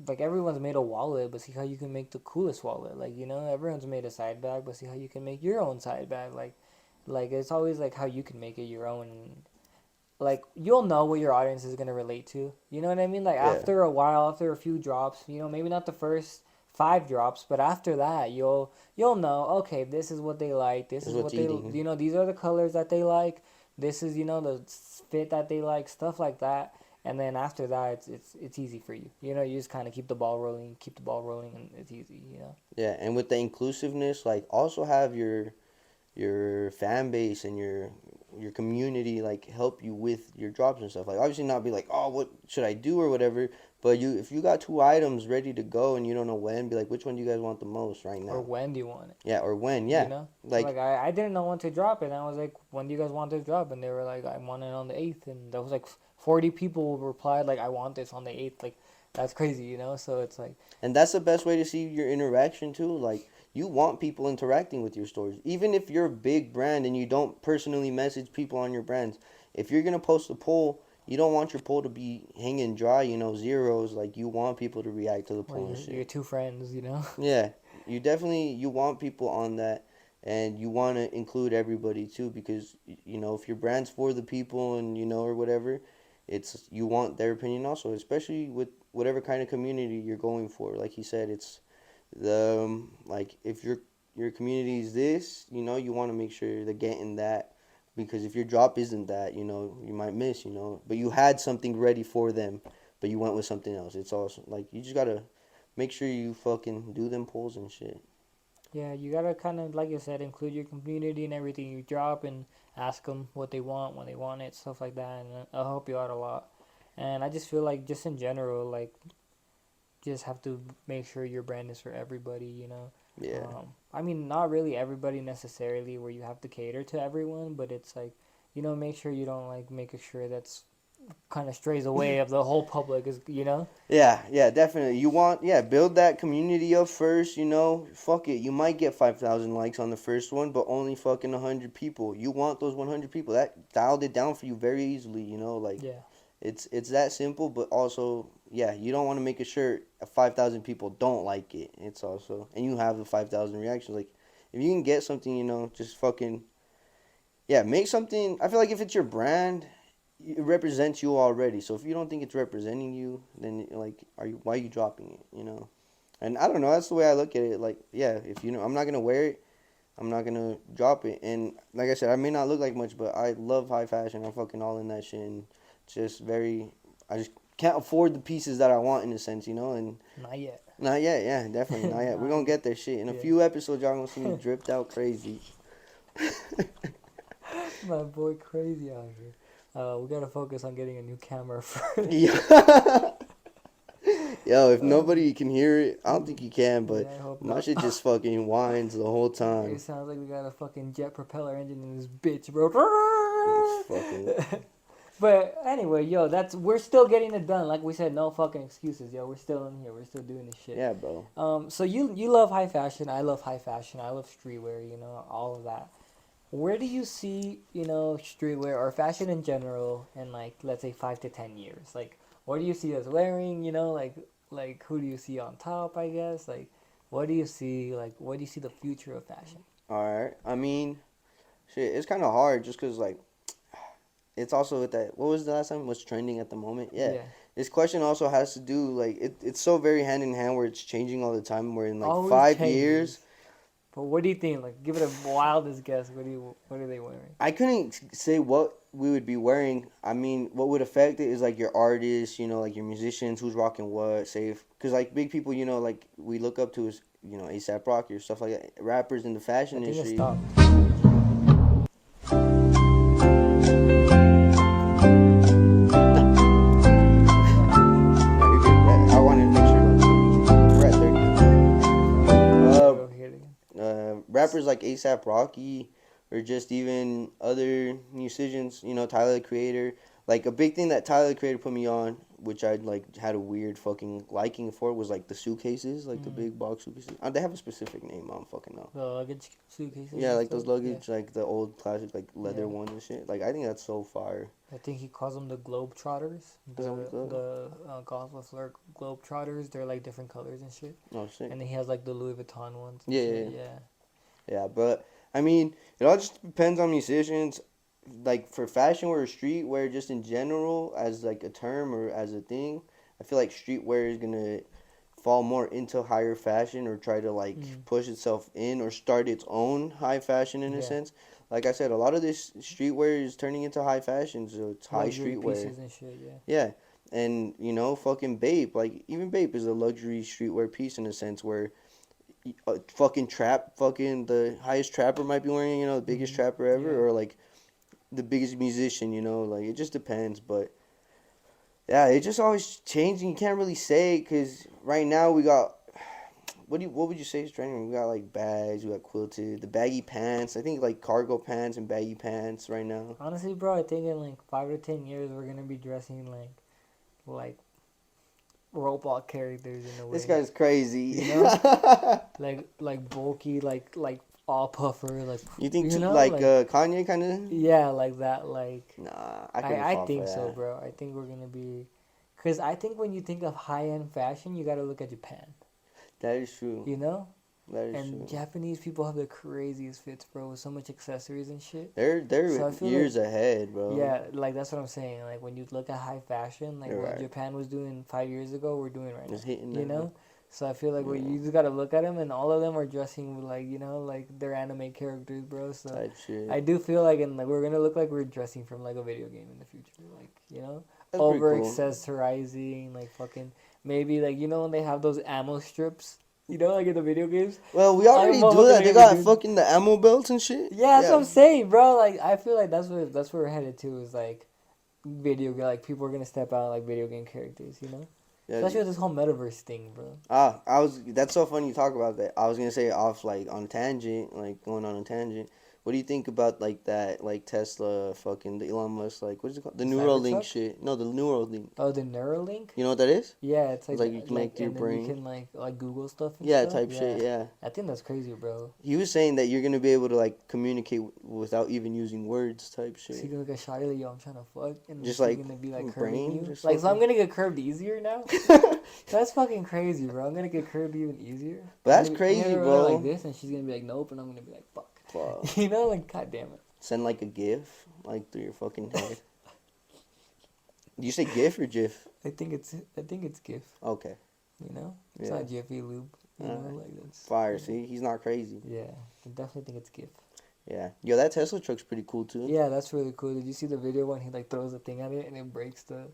like everyone's made a wallet, but see how you can make the coolest wallet. Like, everyone's made a side bag, but see how you can make your own side bag. Like it's always like how you can make it your own. Like you'll know what your audience is gonna relate to. You know what I mean? Like yeah. after a while, after a few drops, maybe not the first 5 drops, but after that, you'll know. Okay, this is what they like. This Is is what's what they eating. these are the colors that they like. This is the fit that they like. Stuff like that. And then after that, it's easy for you. You just kind of keep the ball rolling, and it's easy. Yeah, and with the inclusiveness, like also have your fan base and your community like help you with your drops and stuff. Like obviously not be like, oh, what should I do or whatever, But if you got two items ready to go and you don't know when, be like, which one do you guys want the most right Or now? when do you want it? Yeah, or when? You Yeah, know? So like, like I didn't know when to drop it, and I was like, when do you guys want this drop? And they were like, I want it on the 8th, and there was like 40 people replied like, I want this on the 8th. Like that's crazy, you know? So it's like, and that's the best way to see your interaction too. Like, you want people interacting with your stores, even if you're a big brand and you don't personally message people on your brands. If you're gonna post a poll, you don't want your poll to be hanging dry, zeros. Like, you want people to react to the well, poll and your shit. two friends, you know? Yeah, you want people on that, and you want to include everybody too, because if your brand's for the people and or whatever, it's you want their opinion also, especially with whatever kind of community you're going for. Like he said, it's the like if your community is this, you want to make sure they're getting that, because if your drop isn't that, you might miss, but you had something ready for them, but you went with something else. It's also like you just gotta make sure you fucking do them polls and shit. Yeah, you gotta kind of, like you said, include your community and everything you drop, and ask them what they want when they want it, stuff like that, and it'll help you out a lot. And I just feel like, just in general, like, just have to make sure your brand is for everybody, you know. Yeah. I mean, not really everybody necessarily, where you have to cater to everyone, but it's like, make sure you don't like make sure that's kind of strays away of the whole public, is, you know. Yeah, definitely. You want, build that community up first, Fuck it. You might get 5,000 likes on the first one, but only fucking 100 people. You want those 100 people. That dialed it down for you very easily, Like, Yeah. it's that simple, but also, you don't want to make a shirt 5,000 people don't like it. It's also, and you have the 5,000 reactions. Like, if you can get something, just fucking, make something. I feel like if it's your brand, it represents you already. So if you don't think it's representing you, then like, why are you dropping it? And I don't know. That's the way I look at it. Like, if I'm not gonna wear it, I'm not gonna drop it. And like I said, I may not look like much, but I love high fashion. I'm fucking all in that shit. And just very, I just can't afford the pieces that I want in a sense, And Not yet. not yet, yeah, definitely not yet. We're Not gonna yet. get there, shit. In a Yeah. few episodes, y'all gonna see me dripped out crazy. My boy, crazy out here. We gotta focus on getting a new camera first. Yeah. Yo, if Um, nobody can hear it, I don't think you can, but yeah, I hope my not. shit just fucking whines the whole It time. sounds like we got a fucking jet propeller engine in this bitch, bro. It's fucking. But anyway, yo, we're still getting it done. Like we said, no fucking excuses, yo. We're still in here. We're still doing this shit. Yeah, bro. So you love high fashion. I love high fashion. I love streetwear. All of that. Where do you see, streetwear or fashion in general in, like, let's say 5 to 10 years? Like, what do you see us wearing? Like who do you see on top? I guess. Like, what do you see? Like, what do you see the future of fashion? Alright. I mean, shit, it's kind of hard just because, like, it's also with that. What was the last time? What's trending at the moment? Yeah. Yeah, This question also has to do, like, it's so very hand in hand where it's changing all the time. Where in, like, always 5 years, changes. But what do you think? Like, give it a wildest guess. What are they wearing? I couldn't say what we would be wearing. I mean, what would affect it is like your artists, like your musicians, who's rocking what, safe. Because like big people, like we look up to is, ASAP Rocky or stuff like that. Rappers in the I fashion think it industry. stopped. No, you're good. I wanted to make sure like, we're at 30. Sorry. Uh, Go hear it again. Rappers like ASAP Rocky or just even other musicians, Tyler the Creator. Like a big thing that Tyler the Creator put me on, which I like had a weird fucking liking for, was like the suitcases, like the big box suitcases. They have a specific name, I don't fucking know. The luggage suitcases. Yeah, and like stuff? those luggage, like the old classic, like leather Yeah. ones and shit. Like I think that's so fire. I think he calls them the Globetrotters. Is that what it's called? The Golf Flirt Globetrotters. They're like different colors and shit. Oh shit. And then he has like the Louis Vuitton ones. And Yeah, shit. yeah, Yeah. yeah. But I mean, it all just depends on musicians. Like for fashion wear or streetwear, just in general, as like a term or as a thing, I feel like streetwear is gonna fall more into higher fashion or try to like push itself in or start its own high fashion in a Yeah. sense. Like I said, a lot of this streetwear is turning into high fashion, so it's high Luxury streetwear. pieces and shit. Yeah. Yeah. And fucking Bape, like even Bape is a luxury streetwear piece in a sense where fucking trap, fucking the highest trapper might be wearing, the biggest trapper ever, Yeah. or like the biggest musician, like it just depends. But Yeah, it's just always changing. You can't really say because right now we got. What would you say is trending? We got like bags, we got quilted, the baggy pants. I think like cargo pants and baggy pants right now. Honestly, bro, I think in like 5 to 10 years we're gonna be dressing like robot characters in a This way. guy's crazy. You know, like bulky, like all puffer, like You think you know, like like Kanye kind of? yeah, like that, like. Nah, I couldn't I fall for think so, that. bro. I think we're gonna be, cause I think when you think of high end fashion, you gotta look at Japan. That is true. You know, That is and true. Japanese people have the craziest fits, bro, with so much accessories and shit. They're So I feel like, years ahead, bro. yeah, like that's what I'm saying. Like when you look at high fashion, like You're what right. Japan was doing 5 years ago, we're doing right now. It's hitting You now. know. So I feel like Yeah. you just gotta look at them, and all of them are dressing with like like their anime characters, bro. So Type shit. I do feel like we're gonna look like we're dressing from like a video game in the future, like That's pretty over cool. accessorizing, like fucking maybe like when they have those ammo strips, like in the video games. Well, we I'm already do motherfucking that. They gonna be got doing. fucking the ammo belts and shit. Yeah, that's what Yeah. I'm saying, bro. Like I feel like that's where we're headed to is like video game. Like people are gonna step out like video game characters, Yeah. especially with this whole metaverse thing, bro. That's so funny you talk about that. I was gonna say off like on a tangent, like going on a tangent. What do you think about like that, like Tesla, fucking the Elon Musk, like what is it called, the Neuralink Cybertruck? shit? No, the Neuralink. Oh, the Neuralink. You know what that is? Yeah, it's It's like like you connect your and then you brain. can like Google stuff and Yeah, stuff. type Yeah, shit. Yeah. I think that's crazy, bro. He was saying that you're gonna be able to like communicate without even using words, type So shit. you're gonna get shot like, yo, I'm trying to fuck, and Just she's like gonna be like curving brain, you. just Like, so I'm fucking. gonna get curved easier now. That's fucking crazy, bro. I'm gonna get curved even easier. But that's I'm crazy, gonna go like bro. this, and she's gonna be like, nope, and I'm gonna be like, fuck. Fuck. Like, god damn it. Send like a GIF, like through your fucking head. Do you say GIF or GIF? I think it's GIF. Okay. It's Yeah. not Jiffy Lube. Alright. Like that's Fire. See, he's not crazy. Yeah, I definitely think it's GIF. Yeah. Yo, that Tesla truck's pretty cool too. Yeah, that's really cool. Did you see the video when he like throws the thing at it and it breaks the?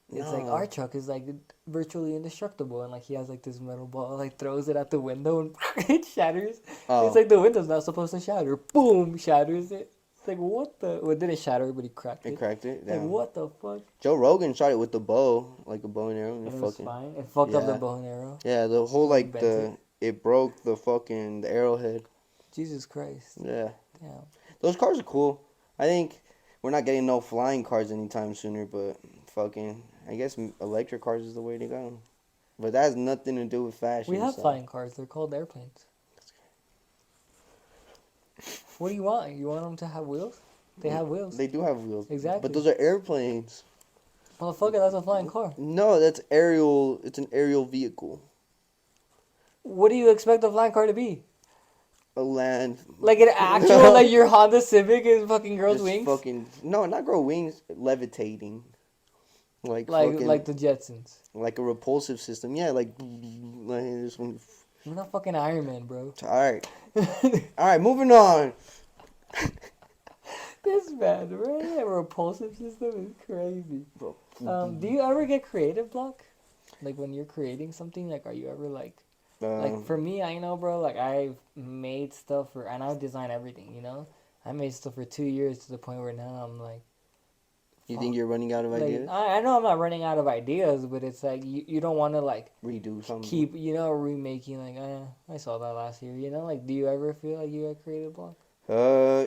It's like No. our truck is like virtually indestructible, and like he has like this metal ball, like throws it at the window and it shatters. Oh. It's like the window's not supposed to shatter. Boom, shatters it. It's like what the? Well, it didn't shatter, but he cracked It it. cracked it. Like Damn. what the fuck? Joe Rogan shot it with the bow, like a bow and arrow, and And it it was fucking. fine. It fucked up the Yeah. bow and arrow. Yeah, the whole Like, like bent it. it broke the fucking the arrowhead. Jesus Christ. Yeah. Damn. Those cars are cool. I think we're not getting no flying cars anytime sooner, but fucking, I guess electric cars is the way to go. But that has nothing to do with fashion. We have so. flying cars. They're called airplanes. What do you want? You want them to have wheels? They have wheels. They do have wheels. Exactly. But those are airplanes. Motherfucker, that's a flying car. No, that's aerial. It's an aerial vehicle. What do you expect a flying car to be? A land. Like an actual, like your Honda Civic is fucking girls' Just wings? fucking no, not grow wings. Levitating. Like Like fucking, like the Jetsons. like a repulsive system. Yeah, like this one. You're not fucking Iron Man, bro. All right, moving on. This man, right? A repulsive system is crazy. Bro. Do you ever get creative block? Like when you're creating something, like are you ever like for me, I know, bro, like I've made stuff and I design everything, I made stuff for 2 years to the point where now I'm like, You think you're running out of like, ideas? I know I'm not running out of ideas, but it's like you don't want to like Redo something. keep, remaking like, I saw that last year, like, do you ever feel like you got creative block?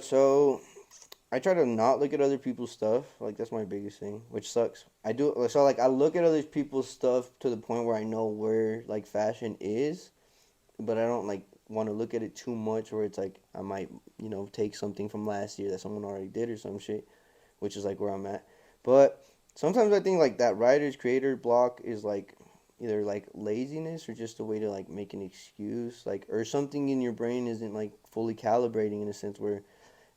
So I try to not look at other people's stuff. Like that's my biggest thing, which sucks. I do so like I look at other people's stuff to the point where I know where like fashion is, but I don't like want to look at it too much where it's like I might, take something from last year that someone already did or some shit, which is like where I'm at. But sometimes I think like that writer's creator block is like either like laziness or just a way to like make an excuse, like or something in your brain isn't like fully calibrating in a sense where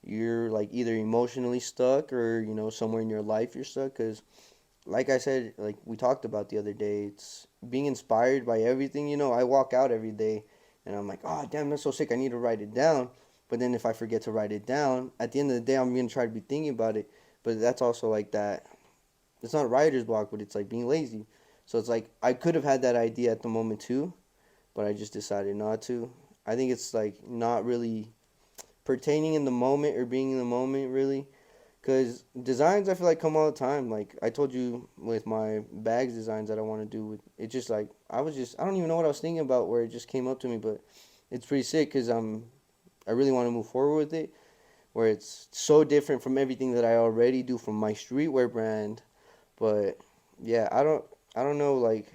you're like either emotionally stuck or somewhere in your life you're stuck because like I said, like we talked about the other day, it's being inspired by everything. I walk out every day and I'm like, oh damn, that's so sick, I need to write it down. But then if I forget to write it down, at the end of the day I'm gonna try to be thinking about it. But that's also like that, it's not writer's block, but it's like being lazy. So it's like I could have had that idea at the moment too, but I just decided not to. I think it's like not really pertaining in the moment or being in the moment really, Because designs, I feel like, come all the time. Like, I told you with my bags designs that I want to do. It just, like, I don't even know what I was thinking about where it just came up to me, but it's pretty sick because I really want to move forward with it, where it's so different from everything that I already do from my streetwear brand. But, yeah, I don't know, like,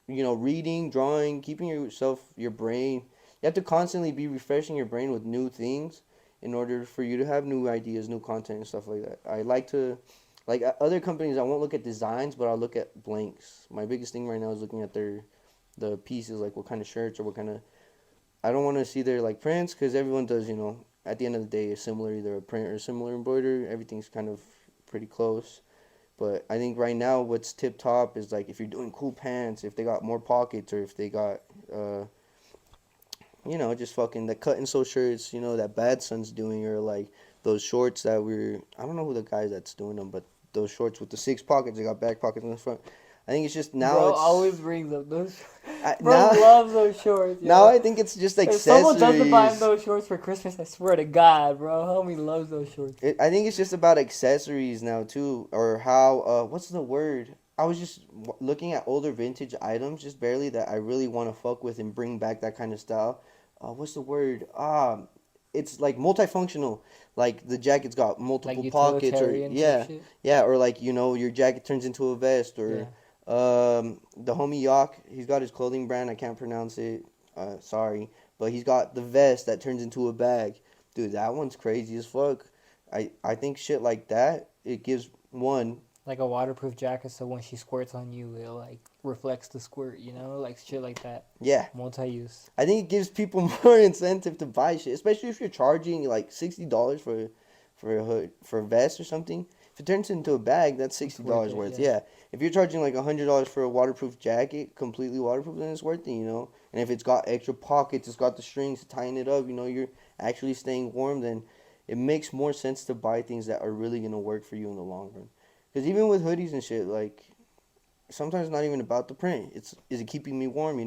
reading, drawing, keeping your brain. You have to constantly be refreshing your brain with new things in order for you to have new ideas, new content, and stuff like that. I like to, like other companies, I won't look at designs, but I'll look at blanks. My biggest thing right now is looking at the pieces, like what kind of shirts or what kind of. I don't want to see their like prints because everyone does, At the end of the day, it's similar, either a print or a similar embroidery. Everything's kind of pretty close. But I think right now what's tip top is like if you're doing cool pants, if they got more pockets, or if they got just fucking the cut and sew shirts, that Bad Son's doing, or like those shorts that I don't know who the guy that's doing them, but those shorts with the six pockets, they got back pockets in the front. I think it's just now Bro it's always brings up those. Bro now loves those shorts, now yo. I think it's just If someone doesn't buy him accessories. those shorts for Christmas, I swear to God, bro, homie loves those shorts. I think it's just about accessories now too, or how what's the word? I was just looking at older vintage items, just barely that I really want to fuck with and bring back that kind of style. What's the word? It's like multifunctional. Like the jacket's got Like multiple pockets, or utilitarian type yeah, shit. yeah, or like your jacket turns into a vest, or Yeah. the homie Yak, he's got his clothing brand. I can't pronounce it. Sorry, but he's got the vest that turns into a bag. Dude, that one's crazy as fuck. I think shit like that, it gives one. Like a waterproof jacket, so when she squirts on you, it like reflects the squirt, like shit like that. Yeah, Multi-use. I think it gives people more incentive to buy shit, especially if you're charging like $60 for a hood, for a vest or something. If it turns into a bag, that's It's sixty worth dollars it, worth. yeah. Yeah, if you're charging like $100 for a waterproof jacket, completely waterproof, then it's worth it. And if it's got extra pockets, it's got the strings to tighten it up. You're actually staying warm. Then it makes more sense to buy things that are really gonna work for you in the long run. Because even with hoodies and shit, like sometimes it's not even about the print. It's is it keeping me warm.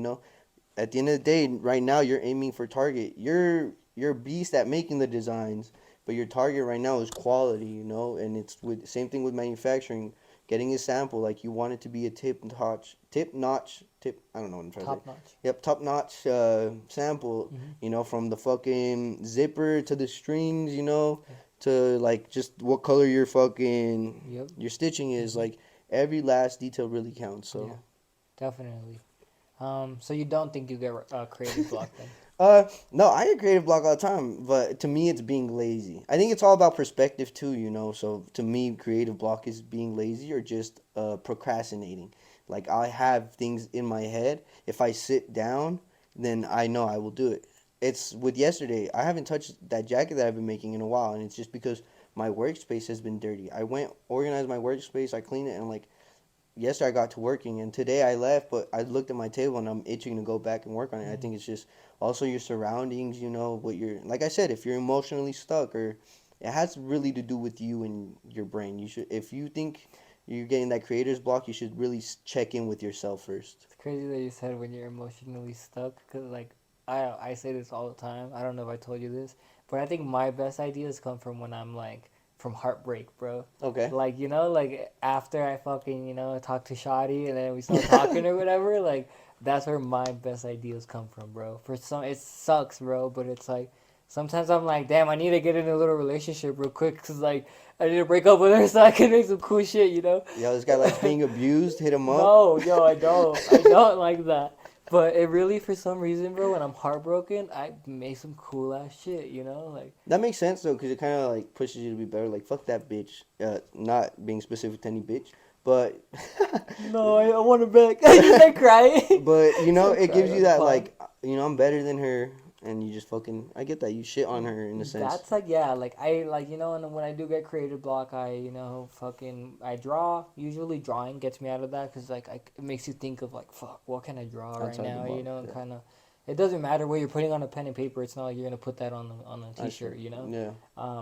At the end of the day, right now you're aiming for target. You're a beast at making the designs, but your target right now is quality. And it's with same thing with manufacturing, getting a sample like you want it to be a tip. I don't know what I'm trying to say. Top notch. Yep, top notch sample. Hmm. From the fucking zipper to the strings. Yeah. To like just what color Yep. your stitching is. Hmm. Like every last detail really counts. Yeah, So. definitely. So you don't think you get creative block then? No, I get creative block all the time, but to me, it's being lazy. I think it's all about perspective too. So to me, creative block is being lazy or just procrastinating. Like I have things in my head. If I sit down, then I know I will do it. It's with yesterday. I haven't touched that jacket that I've been making in a while, and it's just because my workspace has been dirty. I went organized my workspace, I cleaned it, and like yesterday I got to working, and today I left, but I looked at my table and I'm itching to go back and work on it. I Hmm. think it's just also your surroundings, what you're, like I said, if you're emotionally stuck, or it has really to do with you and your brain. You should, if you think you're getting that creator's block, you should really check in with yourself first. It's crazy that you said when you're emotionally stuck, cause like I say this all the time. I don't know if I told you this, but I think my best ideas come from when I'm like from heartbreak, bro. Okay. Like like after I fucking talk to Shotty and then we start talking or whatever. Like that's where my best ideas come from, bro. For some, it sucks, bro, but it's like sometimes I'm like, damn, I need to get in a little relationship real quick, cause like I need to break up with her so I can make some cool shit. Yo, this guy likes being abused. Hit him up. No, yo, I don't. I don't like that. But it really, for some reason, bro, when I'm heartbroken, I make some cool ass shit. Like, That makes sense though, because it kind of like pushes you to be better. Like fuck that bitch. Not being specific to any bitch, but no, I want her back. I just start crying. but Start it gives crying you on the that pod. like I'm better than her, and you just fucking I get that you shit on her in a sense. That's like, yeah, like I like and when I do get creative block, I fucking I draw. Usually drawing gets me out of that because like it makes you think of like, fuck, what can I draw right Outside the now, box, and yeah, kind of. It doesn't matter what you're putting on a pen and paper. It's not like you're gonna put that on a that's true. t-shirt. Yeah,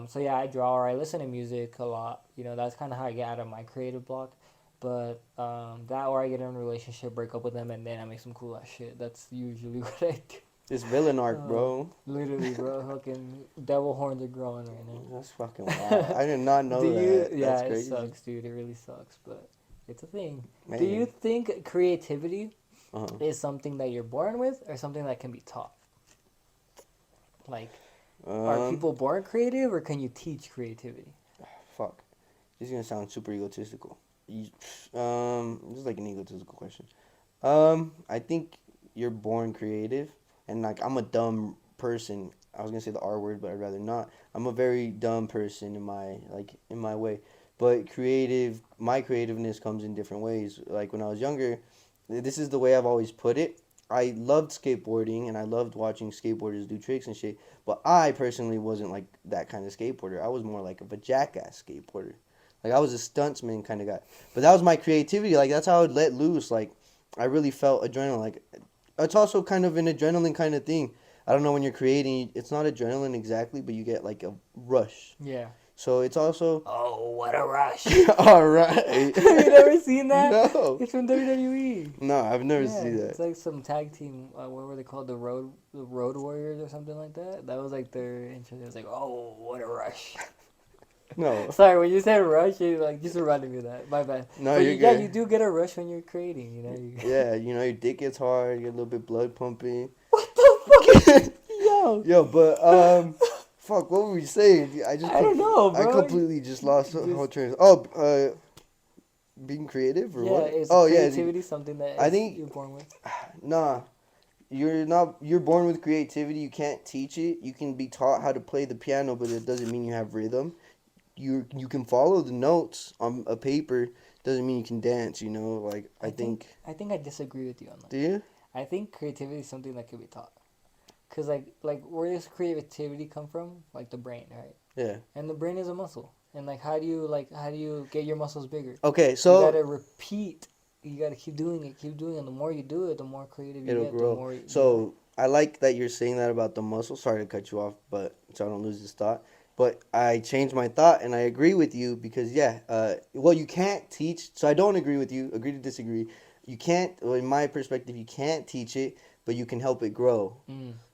So yeah, I draw or I listen to music a lot. That's kind of how I get out of my creative block. But that or I get in a relationship, break up with them, and then I make some cool ass shit. That's usually what I do. This villain arc, bro. Literally, bro. Fucking devil horns are growing right now. That's fucking wild. I did not know Do you? that. Yeah, That's it crazy. sucks, dude. It really sucks, but it's a thing. Man. Do you think creativity Uh-huh. is something that you're born with, or something that can be taught? Like, are people born creative, or can you teach creativity? Fuck. This is gonna sound super egotistical. This is like an egotistical question. I think you're born creative, and like I'm a dumb person. I was gonna say the R word, but I'd rather not. I'm a very dumb person in my way. But my creativeness comes in different ways. Like when I was younger, this is the way I've always put it. I loved skateboarding and I loved watching skateboarders do tricks and shit. But I personally wasn't like that kind of skateboarder. I was more like of a jackass skateboarder. Like I was a stuntsman kind of guy. But that was my creativity. Like that's how I would let loose. Like I really felt adrenaline. Like it's also kind of an adrenaline kind of thing. I don't know, when you're creating, it's not adrenaline exactly, but you get like a rush. Yeah. So it's also. Oh, what a rush! All right. You never seen that? No. It's from WWE. No, I've never Yeah, seen that. it's like some tag team. What were they called? The Road Warriors or something like that. That was like their intro. It was like, oh, what a rush! No. Sorry, when you said rush, it like just reminded me of that. My bad. No, But you're yeah, good. you do get a rush when you're creating. You know. Yeah, your dick gets hard, you get a little bit blood pumping. What the fuck? Yo. Yo, but fuck, what were we saying? I don't know, bro. I completely just lost the Just- whole train. Oh, being creative or Yeah, what? is Oh creativity something that I think- you're born with? Nah. You're born with creativity. You can't teach it. You can be taught how to play the piano, but it doesn't mean you have rhythm. You can follow the notes on a paper. Doesn't mean you can dance. Like I think. I think I disagree with you on that. Do you? I think creativity is something that can be taught. Cause like where does creativity come from? Like the brain, right? Yeah. And the brain is a muscle. And like how do you get your muscles bigger? Okay, so you gotta repeat. You gotta keep doing it. And the more you do it, the more creative you it'll get. grow. The more. So I like that you're saying that about the muscle. Sorry to cut you off, but so I don't lose this thought. But I changed my thought, and I agree with you because well, you can't teach. So I don't agree with you. Agree to disagree. You can't. Well, in my perspective, you can't teach it, but you can help it grow.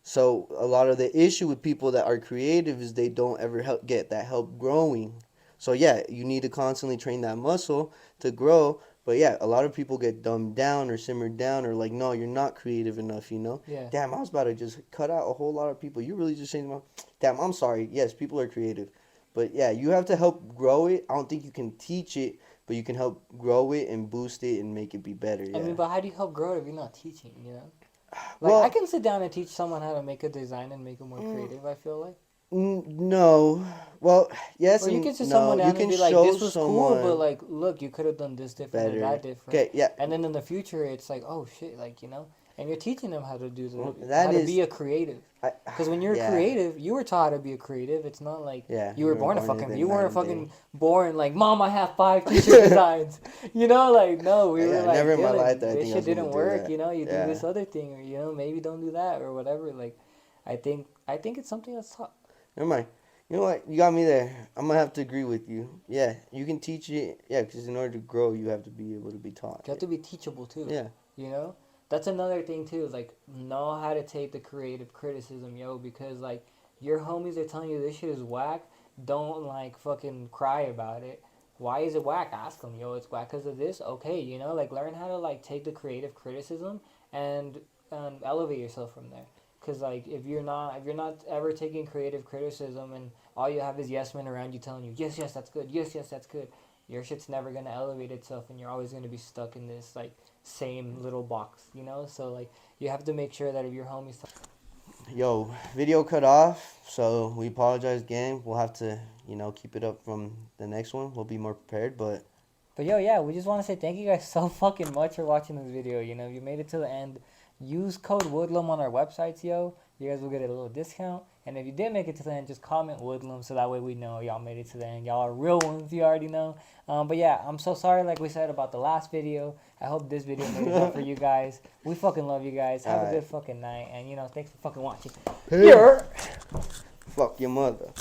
So a lot of the issue with people that are creative is they don't ever get that help growing. So yeah, you need to constantly train that muscle to grow. But yeah, a lot of people get dumbed down or simmered down or like, no, you're not creative enough, Yeah. Damn, I was about to just cut out a whole lot of people. You really just changed my... Damn, I'm sorry. Yes, people are creative. But yeah, you have to help grow it. I don't think you can teach it, but you can help grow it and boost it and make it be better, yeah. I mean, but how do you help grow it if you're not teaching, Like, Well- I can sit down and teach someone how to make a design and make it more creative, I feel like. No. Well, yes Or you and can sit no. someone down You can and be like, show this was cool, someone but like, look, you could have done this different better. and that different. Okay, yeah. And then in the future, it's like, oh shit, like, and you're teaching them how to do Well, how to be a creative. Because when you're yeah. creative, you were taught how to be a creative. It's not like Yeah, you were we were born a born in fucking. the You weren't night and fucking born like, Mom, I have 5 t-shirt designs. Like, no, we Yeah, were like, never in my Dylan, life that I this think I shit was gonna didn't do work. that. You Yeah. do this other thing, or maybe don't do that or whatever. Like, I think it's something that's taught. Never mind. You know what? You got me there. I'm gonna have to agree with you. Yeah, you can teach it. Yeah, because in order to grow, you have to be able to be taught. You have to be teachable too. Yeah. That's another thing too. Is like know how to take the creative criticism, because like your homies are telling you this shit is whack. Don't like fucking cry about it. Why is it whack? Ask them, it's whack because of this. Okay, like learn how to like take the creative criticism and elevate yourself from there. Cause like if you're not ever taking creative criticism and all you have is yes men around you telling you yes that's good, yes that's good, your shit's never gonna elevate itself and you're always gonna be stuck in this like same little box, So like you have to make sure that if your homies. Yo, video cut off, so we apologize again. We'll have to, keep it up from the next one. We'll be more prepared, but yo, yeah, we just want to say thank you guys so fucking much for watching this video. If you made it to the end, use code Woodlum on our websites, yo. You guys will get a little discount. And if you did make it to the end, just comment Woodlum so that way we know y'all made it to the end. Y'all are real ones, you already know. But yeah, I'm so sorry, like we said, about the last video. I hope this video made it up for you guys. We fucking love you guys. Have a good fucking night. And, thanks for fucking watching. Here. Fuck your mother.